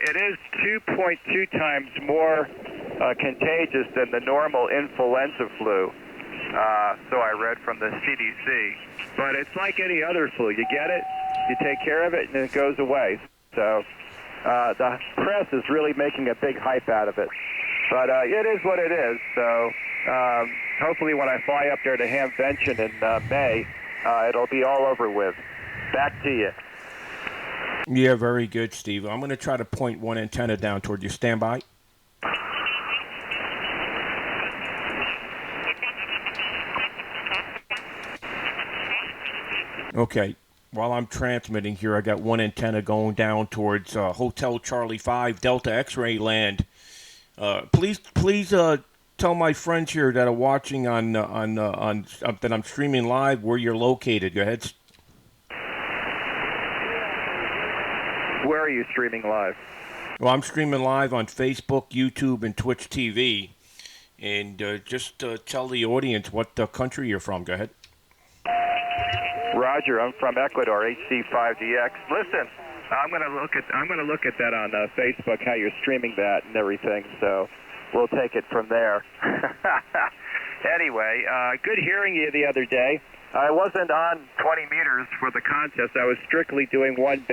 it is 2.2 times more contagious than the normal influenza flu. So I read from the CDC. But it's like any other flu. You get it, you take care of it, and it goes away. So the press is really making a big hype out of it. But it is what it is. So hopefully when I fly up there to Hamvention in May, it'll be all over with. Back to you. Yeah, very good, Steve. I'm going to try to point one antenna down toward you. Stand by. Okay. While I'm transmitting here, I got one antenna going down towards Hotel Charlie 5, Delta X-ray land. Please, tell my friends here that are watching on that I'm streaming live where you're located. Go ahead. Where are you streaming live? Well, I'm streaming live on Facebook, YouTube, and Twitch TV. And just tell the audience what country you're from. Go ahead. Roger, I'm from Ecuador, HC5DX. Listen, I'm gonna look at that on Facebook, how you're streaming that and everything. So we'll take it from there. Anyway, good hearing you the other day. I wasn't on 20 meters for the contest. I was strictly doing one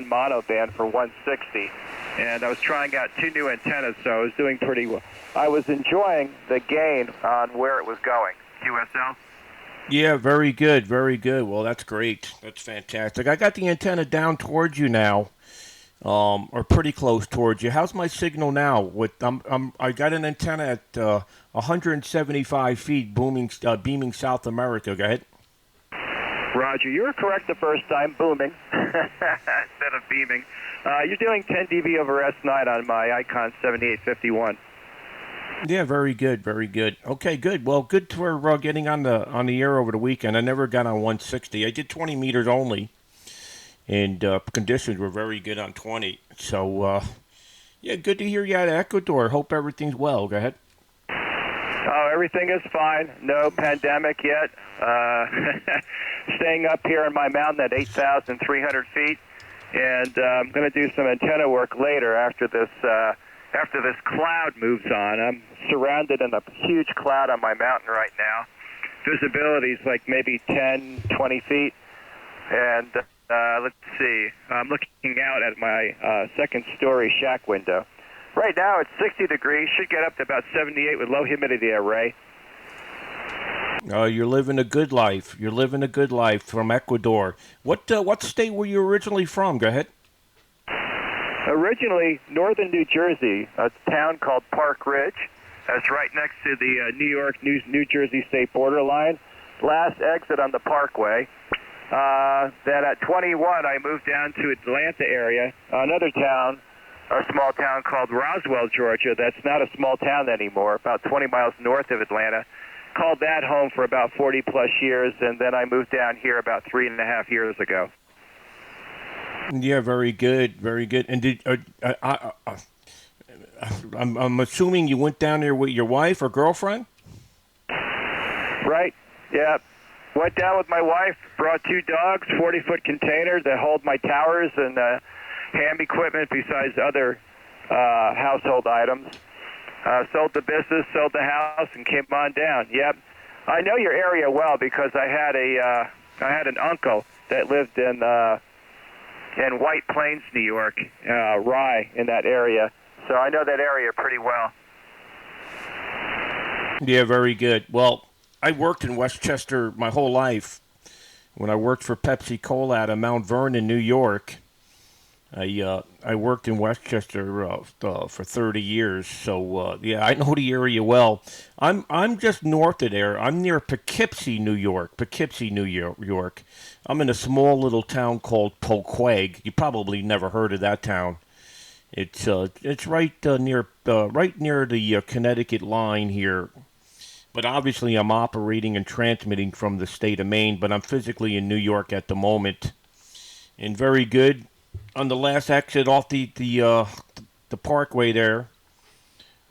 mono band for 160. And I was trying out two new antennas, so I was doing pretty well. I was enjoying the gain on where it was going. QSL? Yeah, very good, very good. Well, that's great. That's fantastic. I got the antenna down towards you now, or pretty close towards you. How's my signal now? I got an antenna at 175 feet, beaming South America. Go ahead. Roger, you were correct the first time, booming instead of beaming. You're doing 10 dB over S9 on my Icon 7851. Yeah, very good, very good. Okay, good. Well, good for getting on the air over the weekend. I never got on 160. I did 20 meters only, and conditions were very good on 20. So, yeah, good to hear you out of Ecuador. Hope everything's well. Go ahead. Oh, everything is fine. No pandemic yet. Staying up here on my mountain at 8,300 feet, and I'm going to do some antenna work later after this cloud moves on. I'm surrounded in a huge cloud on my mountain right now. Visibility is like maybe 10, 20 feet. And let's see, I'm looking out at my second-story shack window. Right now it's 60 degrees, should get up to about 78 with low humidity array. You're living a good life. You're living a good life from Ecuador. What state were you originally from? Go ahead. Originally, northern New Jersey, a town called Park Ridge. That's right next to the New York, New Jersey state borderline. Last exit on the Parkway. Then at 21, I moved down to Atlanta area, another town, a small town called Roswell, Georgia. That's not a small town anymore, about 20 miles north of Atlanta. Called that home for about 40-plus years, and then I moved down here about 3.5 years ago. Yeah, very good, very good. And did I'm assuming you went down there with your wife or girlfriend? Right. Yeah. Went down with my wife. Brought 2 dogs, 40-foot container to hold my towers and ham equipment besides other household items. Sold the business, sold the house, and came on down. Yep. I know your area well because I had an uncle that lived in White Plains, New York, Rye, in that area. So I know that area pretty well. Yeah, very good. Well, I worked in Westchester my whole life. When I worked for Pepsi Cola out of Mount Vernon, New York, I I worked in Westchester for 30 years, so yeah, I know the area well. I'm just north of there. I'm near Poughkeepsie, New York. Poughkeepsie, New York. I'm in a small little town called Poquag. You probably never heard of that town. It's right near the Connecticut line here. But obviously, I'm operating and transmitting from the state of Maine. But I'm physically in New York at the moment, and very good. On the last exit off the parkway there,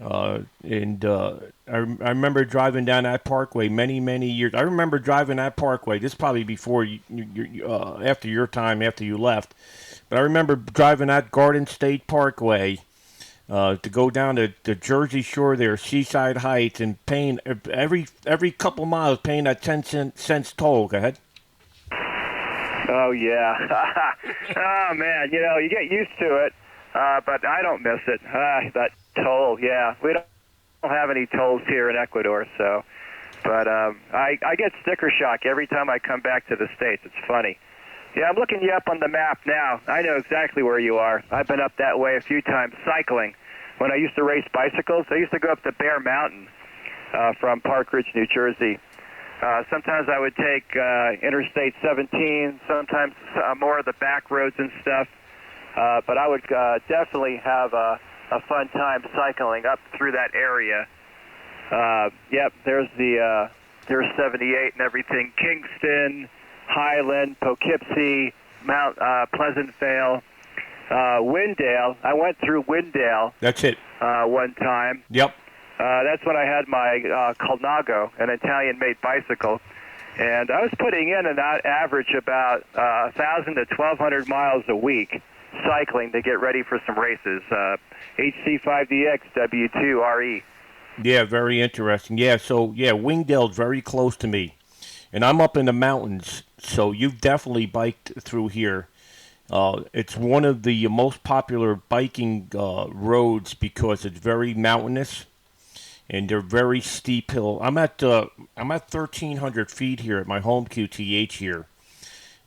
I remember driving down that parkway many years. I remember driving that parkway. This is probably before after your time, after you left. But I remember driving that Garden State Parkway to go down to the Jersey Shore there, Seaside Heights, and paying every couple miles, paying that 10 cents toll. Go ahead. Oh, yeah. Oh, man, you get used to it, but I don't miss it. That toll, yeah. We don't have any tolls here in Ecuador, so. But I get sticker shock every time I come back to the States. It's funny. Yeah, I'm looking you up on the map now. I know exactly where you are. I've been up that way a few times cycling. When I used to race bicycles, I used to go up to Bear Mountain from Park Ridge, New Jersey. Sometimes I would take Interstate 17, sometimes more of the back roads and stuff. But I would definitely have a fun time cycling up through that area. Yep, there's 78 and everything. Kingston, Highland, Poughkeepsie, Mount Pleasant Vale, Windale. I went through Windale. That's it. One time. Yep. That's when I had my Colnago, an Italian-made bicycle, and I was putting in an average about 1,000 to 1,200 miles a week cycling to get ready for some races. HC5DX W2RE. Yeah, very interesting. Yeah, so Wingdale's very close to me, and I'm up in the mountains. So you've definitely biked through here. It's one of the most popular biking roads because it's very mountainous. And they're very steep hill. I'm at 1,300 feet here at my home QTH here,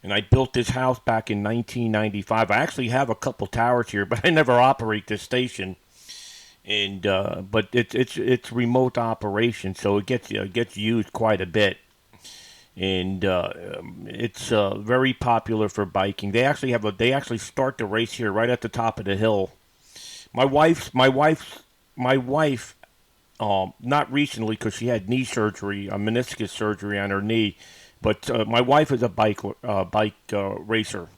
and I built this house back in 1995. I actually have a couple towers here, but I never operate this station. And but it's remote operation, so it gets used quite a bit, and it's very popular for biking. They actually start the race here right at the top of the hill. My wife. Not recently because she had knee surgery, a meniscus surgery on her knee, but my wife is a bike racer,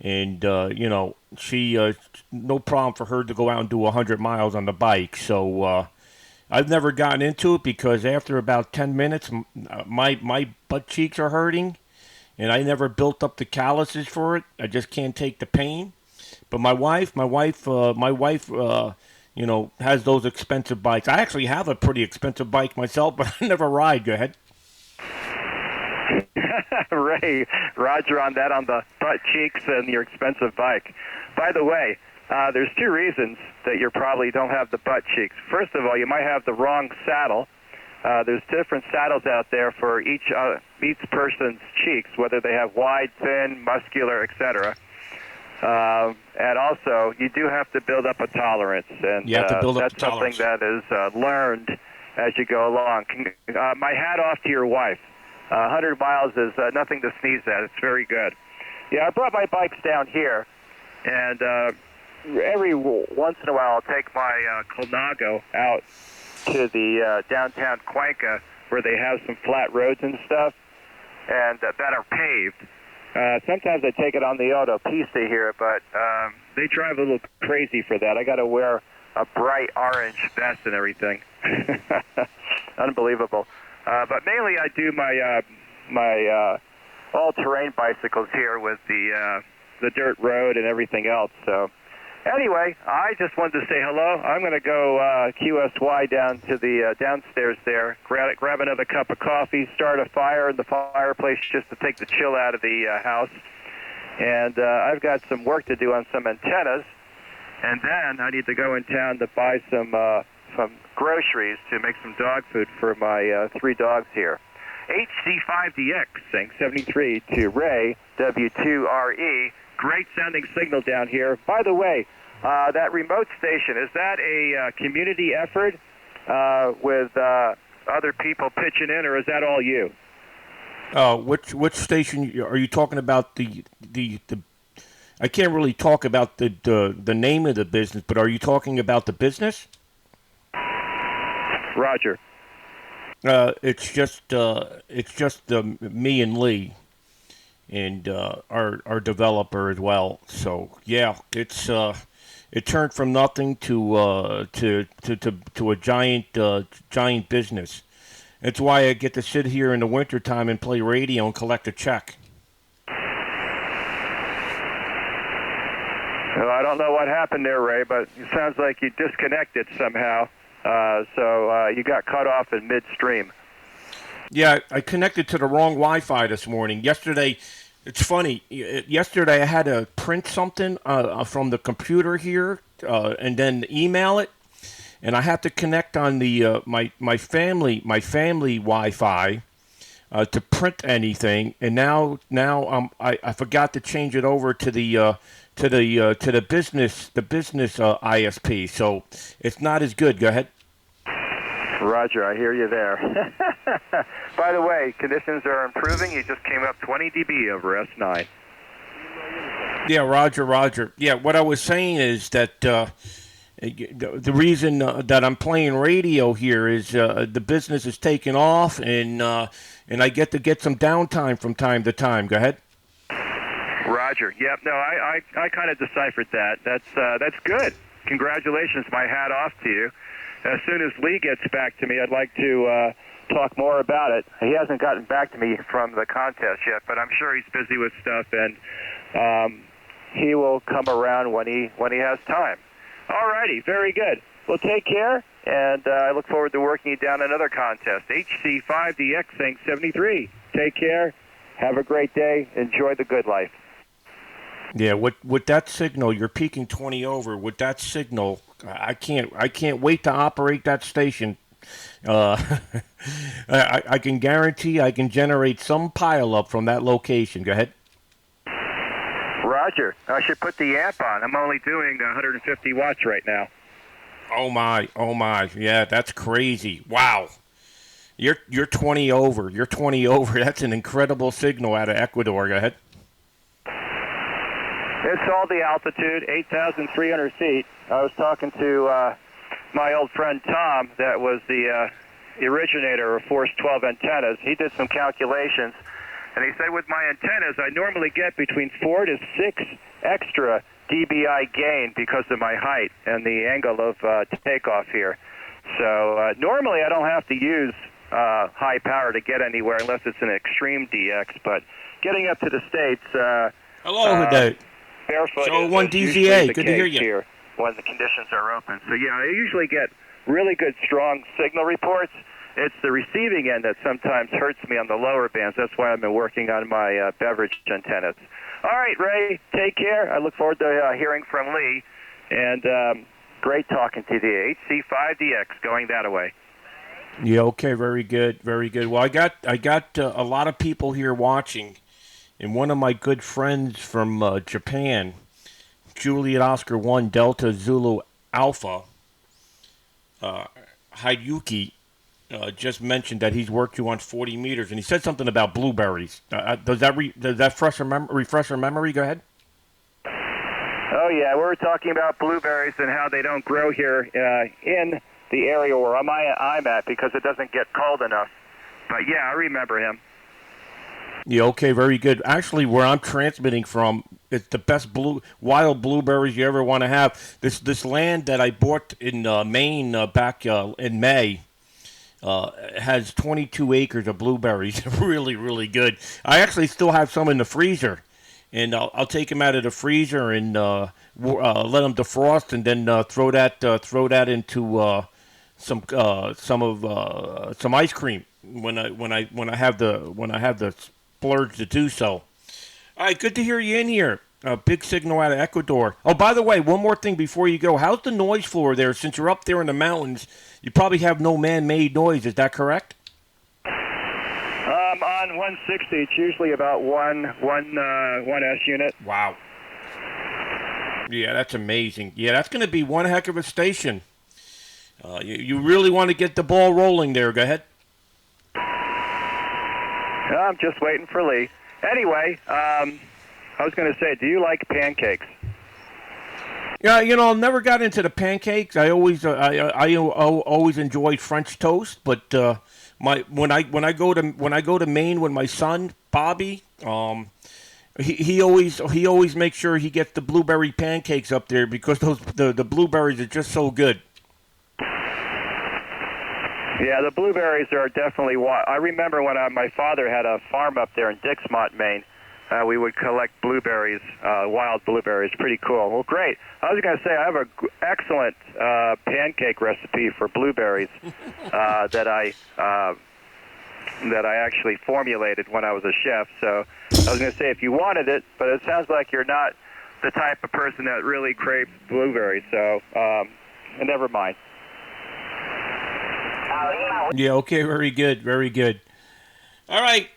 and she no problem for her to go out and do 100 miles on the bike. So I've never gotten into it because after about 10 minutes, my butt cheeks are hurting, and I never built up the calluses for it. I just can't take the pain. But my wife. Has those expensive bikes. I actually have a pretty expensive bike myself, but I never ride. Go ahead. Ray, Roger on that, on the butt cheeks and your expensive bike. By the way, there's two reasons that you probably don't have the butt cheeks. First of all, you might have the wrong saddle. There's different saddles out there for each person's cheeks, whether they have wide, thin, muscular, etc. And also, you do have to build up a tolerance, and you have to build up that's something that is learned as you go along. My hat off to your wife. 100 miles is nothing to sneeze at. It's very good. Yeah, I brought my bikes down here, and every once in a while I'll take my Colnago out to the downtown Cuenca where they have some flat roads and stuff, and that are paved. Sometimes I take it on the autopista here, but they drive a little crazy for that. I got to wear a bright orange vest and everything. Unbelievable. But mainly I do my all-terrain bicycles here with the dirt road and everything else. So anyway, I just wanted to say hello. I'm going to go QSY down to the downstairs there, grab another cup of coffee, start a fire in the fireplace just to take the chill out of the house. And I've got some work to do on some antennas. And then I need to go in town to buy some groceries to make some dog food for my 3 dogs here. HC5DX saying 73 to Ray W2RE. great sounding signal down here. By the way, that remote station, is that a community effort with other people pitching in, or is that all you? Which station are you talking about? The I can't really talk about the name of the business, but are you talking about the business? Roger. It's just me and Lee, and our developer as well. So yeah, it's it turned from nothing to a giant business. That's why I get to sit here in the wintertime and play radio and collect a check. Well, I don't know what happened there, Ray, but it sounds like you disconnected somehow. So you got cut off in midstream. Yeah, I connected to the wrong Wi-Fi this morning. Yesterday, it's funny. Yesterday I had to print something from the computer here and then email it, and I had to connect on the my family Wi-Fi to print anything. And now I forgot to change it over to the business ISP. So it's not as good. Go ahead. Roger, I hear you there. By the way, conditions are improving. You just came up 20 dB over S9. Yeah, Roger. Yeah, what I was saying is that the reason that I'm playing radio here is the business is taking off, and I get to get some downtime from time to time. Go ahead. Roger. Yep. No, I kind of deciphered that. That's good. Congratulations. My hat off to you. As soon as Lee gets back to me, I'd like to talk more about it. He hasn't gotten back to me from the contest yet, but I'm sure he's busy with stuff, and he will come around when he has time. All righty, very good. Well, take care, and I look forward to working you down another contest. HC5DX Thing 73. Take care. Have a great day. Enjoy the good life. Yeah, with that signal, you're peaking 20 over. With that signal, I can't wait to operate that station. I can guarantee I can generate some pileup from that location. Go ahead. Roger. I should put the amp on. I'm only doing 150 watts right now. Oh my. Yeah, that's crazy. Wow. You're 20 over. You're 20 over. That's an incredible signal out of Ecuador. Go ahead. It's all the altitude, 8,300 feet. I was talking to my old friend Tom, that was the originator of Force 12 antennas. He did some calculations, and he said with my antennas, I normally get between 4 to 6 extra dBi gain because of my height and the angle of takeoff here. So normally I don't have to use high power to get anywhere unless it's an extreme DX, but getting up to the States... Hello, barefoot so is 1DZA, good to hear you. Here when the conditions are open. So yeah, I usually get really good strong signal reports. It's the receiving end that sometimes hurts me on the lower bands. That's why I've been working on my beverage antennas. All right, Ray, take care. I look forward to hearing from Lee, and great talking to the HC5DX going that way. Yeah, okay, very good. Well, I got a lot of people here watching. And one of my good friends from Japan, Juliet Oscar 1 Delta Zulu Alpha, Hideyuki, just mentioned that he's worked you on 40 meters, and he said something about blueberries. Does that refresh your memory? Go ahead. Oh, yeah, we were talking about blueberries and how they don't grow here in the area where I'm at because it doesn't get cold enough. But, yeah, I remember him. Yeah, okay, very good. Actually, where I'm transmitting from, it's the best wild blueberries you ever want to have. This land that I bought in Maine back in May has 22 acres of blueberries. Really, really good. I actually still have some in the freezer, and I'll take them out of the freezer and let them defrost, and then throw that into some ice cream when I have the splurge to do so. All right, good to hear you in here. Big signal out of Ecuador. Oh, by the way, one more thing before you go. How's the noise floor there? Since you're up there in the mountains, you probably have no man-made noise. Is that correct? On 160, it's usually about one S unit. Wow. Yeah, that's amazing. Yeah, that's going to be one heck of a station. You really want to get the ball rolling there. Go ahead. I'm just waiting for Lee. Anyway, I was going to say, do you like pancakes? Yeah, I never got into the pancakes. I always enjoyed French toast, but when I go to Maine with my son Bobby, he always makes sure he gets the blueberry pancakes up there because the blueberries are just so good. Yeah, the blueberries are definitely. I remember when my father had a farm up there in Dixmont, Maine. We would collect blueberries, wild blueberries. Pretty cool. Well, great. I was going to say I have an excellent pancake recipe for blueberries that I actually formulated when I was a chef. So I was going to say if you wanted it, but it sounds like you're not the type of person that really craves blueberries. So never mind. Yeah. Okay. Very good. Very good. All right,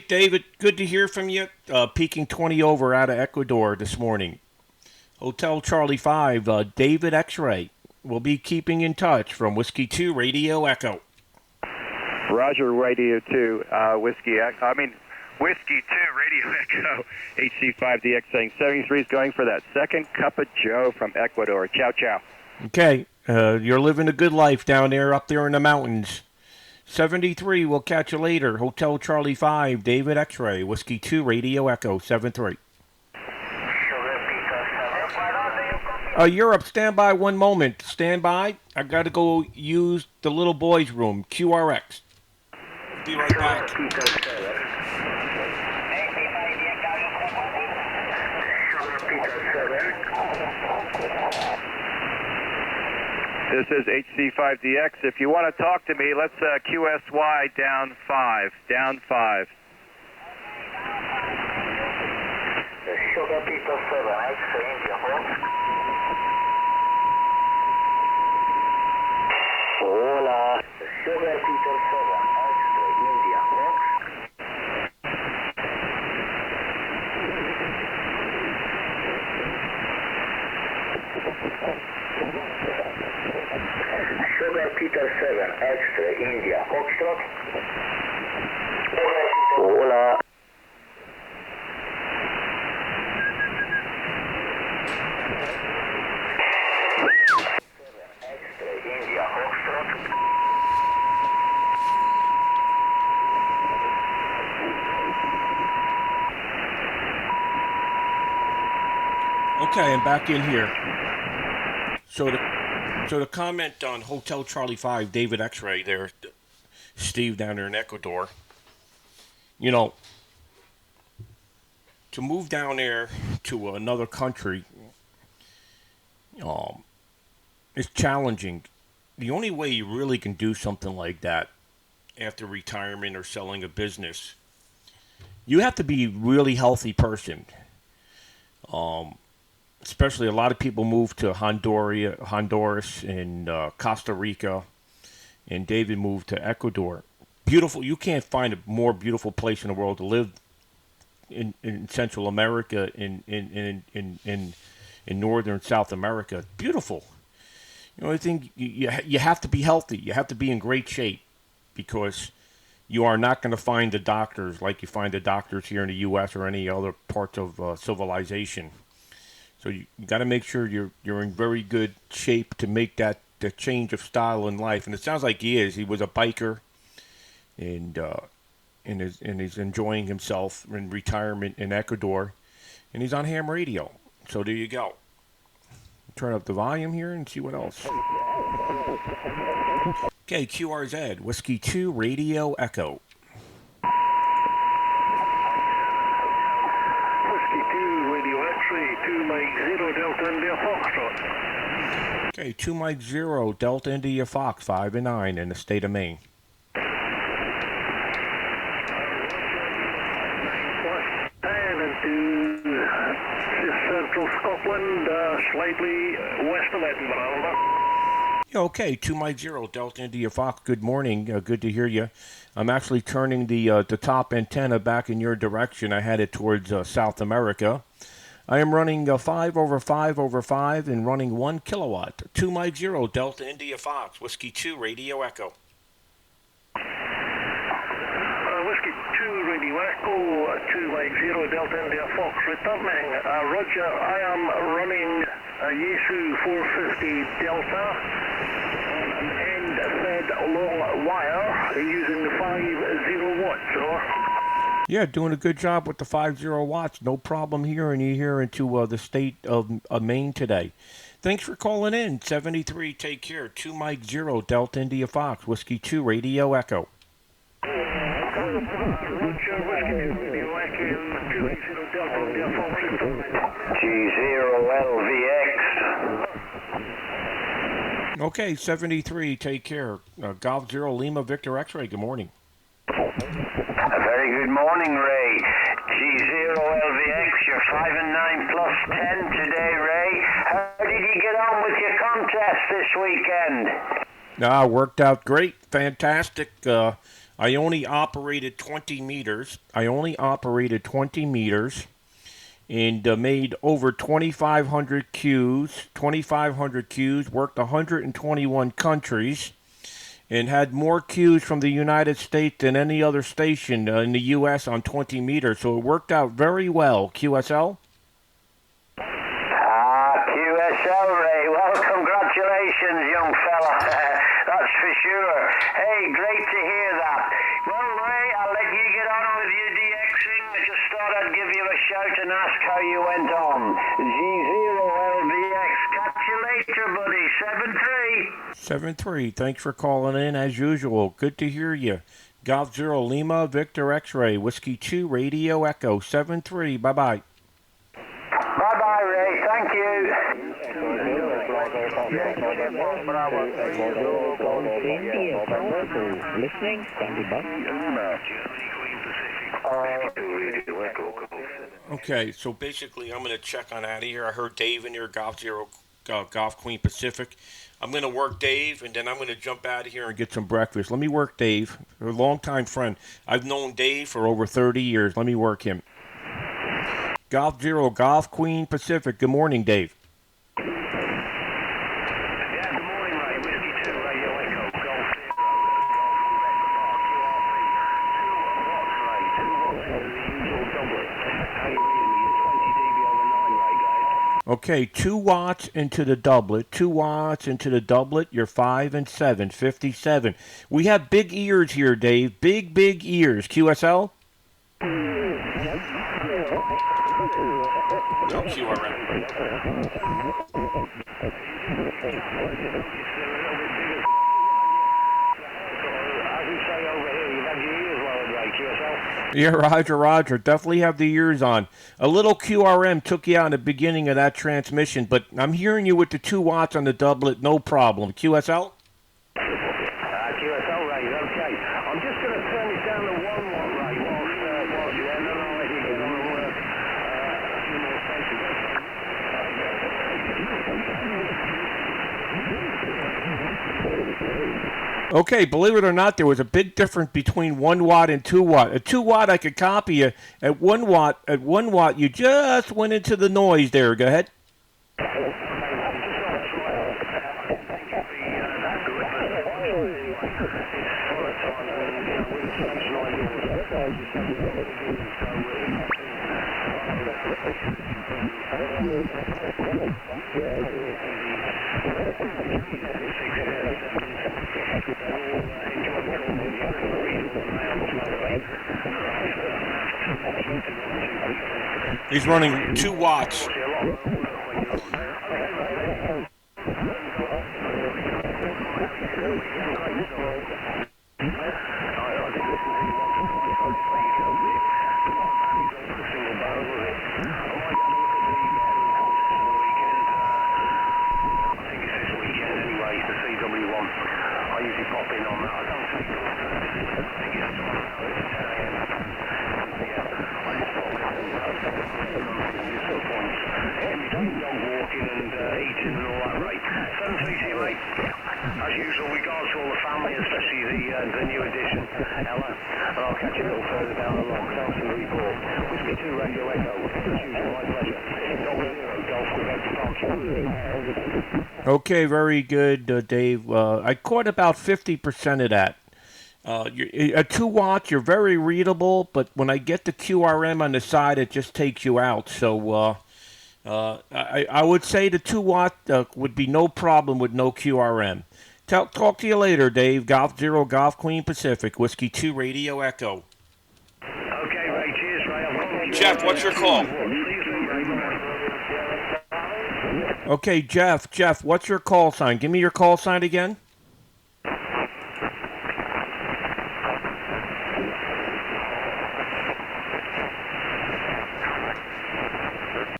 David. Good to hear from you. Peaking 20 over out of Ecuador this morning. Hotel Charlie 5, David X-Ray will be keeping in touch from Whiskey 2 Radio Echo. Roger, Radio 2, Whiskey 2 Radio Echo, HC5DX saying 73 is going for that second cup of Joe from Ecuador. Ciao, ciao. Okay, you're living a good life down there, up there in the mountains. 73, we'll catch you later. Hotel Charlie 5, David X-Ray, Whiskey 2, Radio Echo, 73. Europe, stand by one moment. Stand by. I got to go use the little boy's room, QRX. Be right back. This is HC5DX. If you want to talk to me, let's QSY down 5. Down 5. Sugar Peter 7, X-ray India, Hawks. Hola. Sugar Peter 7, X-ray India, Hawks. Sugar Peter 7, X-ray India, Foxtrot. Hola. X-ray India, Foxtrot. Okay, I'm back in here. So the comment on Hotel Charlie 5, David X-Ray there, Steve down there in Ecuador, to move down there to another country is challenging. The only way you really can do something like that after retirement or selling a business, you have to be a really healthy person. Especially a lot of people move to Honduras and Costa Rica, and David moved to Ecuador. Beautiful. You can't find a more beautiful place in the world to live in Central America, in Northern South America. Beautiful. I think you have to be healthy. You have to be in great shape because you are not going to find the doctors like you find the doctors here in the U.S. or any other parts of civilization. So you got to make sure you're in very good shape to make the change of style in life. And it sounds like he is. He was a biker, and he's enjoying himself in retirement in Ecuador, and he's on ham radio. So there you go. Turn up the volume here and see what else. Okay, QRZ, Whiskey 2 Radio Echo. Okay, 2 Mike 0, Delta India Fox, 5 and 9 in the state of Maine. Central Scotland, slightly west of Edinburgh. Okay, 2 Mike 0, Delta India Fox, good morning. Good to hear you. I'm actually turning the top antenna back in your direction. I had it towards South America. I am running 5 over 5 over 5 and running 1 kilowatt. 2 Mike 0 Delta India Fox Whiskey 2 Radio Echo. Whiskey 2 Radio Echo, 2 Mike 0 Delta India Fox returning. Roger, I am running Yesu 450 Delta on an end fed long wire using the 50 watts. Over. Yeah, doing a good job with the 50 watts. No problem hearing you here into the state of Maine today. Thanks for calling in. 73, take care. 2 Mike 0 Delta India Fox Whiskey 2 Radio Echo. G0LVX. Okay, 73, take care. Golf 0 Lima Victor X-Ray, good morning. A very good morning, Ray. G0LVX, you're 5 and 9 plus 10 today, Ray. How did you get on with your contest this weekend? Worked out great, fantastic. I only operated 20 meters. And made over 2,500 Qs. Worked 121 countries. And had more Qs from the United States than any other station in the U.S. on 20 meters. So it worked out very well. QSL? QSL, Ray. Well, congratulations, young fella. That's for sure. Hey, great to hear that. Well, Ray, I'll let you get on with your DXing. I just thought I'd give you a shout and ask how you went on. G0LVX. Catch you later, buddy. 7-3. 7-3. Thanks for calling in as usual. Good to hear you. Golf 0 Lima, Victor X-Ray, Whiskey 2, Radio Echo. 7-3. Bye-bye. Bye-bye, Ray. Thank you. Listening, standing by. Okay, so basically I'm going to check on out of here. I heard Dave in here, Golf 0, Golf Queen Pacific. I'm going to work Dave, and then I'm going to jump out of here and get some breakfast. Let me work Dave, a longtime friend. I've known Dave for over 30 years. Let me work him. Golf 0, Golf Queen Pacific. Good morning, Dave. Okay, 2 watts into the doublet. 2 watts into the doublet. You're 5 and 7, 57. We have big ears here, Dave. Big ears. QSL? No QRM. Yeah, Roger. Definitely have the ears on. A little QRM took you out in the beginning of that transmission, but I'm hearing you with the 2 watts on the doublet, no problem. QSL? QSL, Ray, okay. I'm just going to turn it down to 1 watt, Ray, whilst you're in, and I'll let you get on and work a few more stations. Okay, believe it or not, there was a big difference between 1 watt and 2 watt. At 2 watt, I could copy you. At 1 watt, you just went into the noise there. Go ahead. He's running 2 watts. As usual, regards to all the family, especially the new addition, Ella, and I'll catch you a little further down the line. Thanks for the report. Whiskey 2 Radio Echo. Choosing my pleasure. 0 Golf Quebec Fox. Okay, very good, Dave. I caught about 50% of that. At 2 watts, you're very readable, but when I get the QRM on the side, it just takes you out. So I would say the 2 watt would be no problem with no QRM. Talk to you later, Dave. Golf Zero, Golf Queen Pacific, Whiskey 2 Radio Echo. Okay, Ray. Cheers, Ray. Jeff, what's your call? Okay, Jeff, what's your call sign? Give me your call sign again.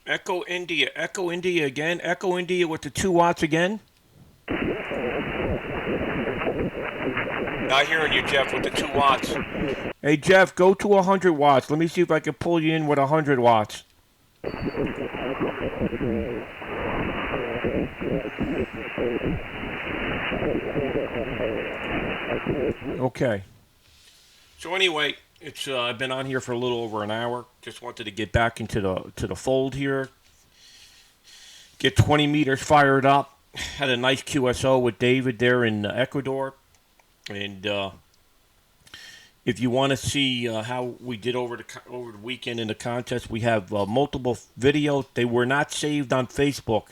Echo India again. Echo India with the 2 watts again. Not hearing you, Jeff, with the 2 watts. Hey, Jeff, go to 100 watts. Let me see if I can pull you in with 100 watts. Okay. So anyway, it's I've been on here for a little over an hour. Just wanted to get back into the fold here. Get 20 meters fired up. Had a nice QSO with David there in Ecuador. And if you want to see how we did over the weekend in the contest, we have multiple videos. They were not saved on Facebook.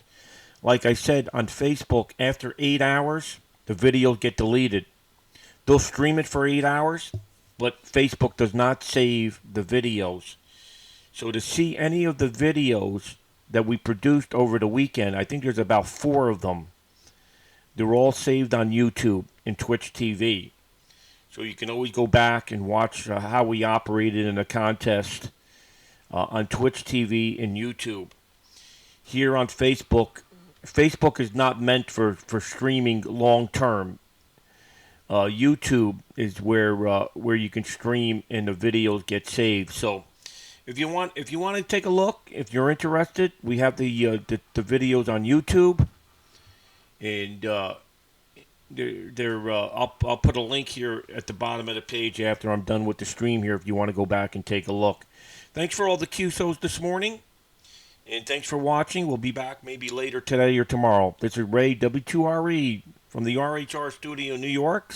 Like I said, on Facebook, after 8 hours, the videos get deleted. They'll stream it for 8 hours, but Facebook does not save the videos. So to see any of the videos that we produced over the weekend, I think there's about 4 of them. They're all saved on YouTube and Twitch TV. So you can always go back and watch how we operated in a contest on Twitch TV and YouTube. Here on Facebook, Facebook is not meant for streaming long term. YouTube is where you can stream and the videos get saved. So if you want to take a look, if you're interested, we have the videos on YouTube, and I'll put a link here at the bottom of the page after I'm done with the stream here if you want to go back and take a look. Thanks for all the QSOs this morning, and thanks for watching. We'll be back maybe later today or tomorrow. This is Ray W2RE from the RHR studio in New York.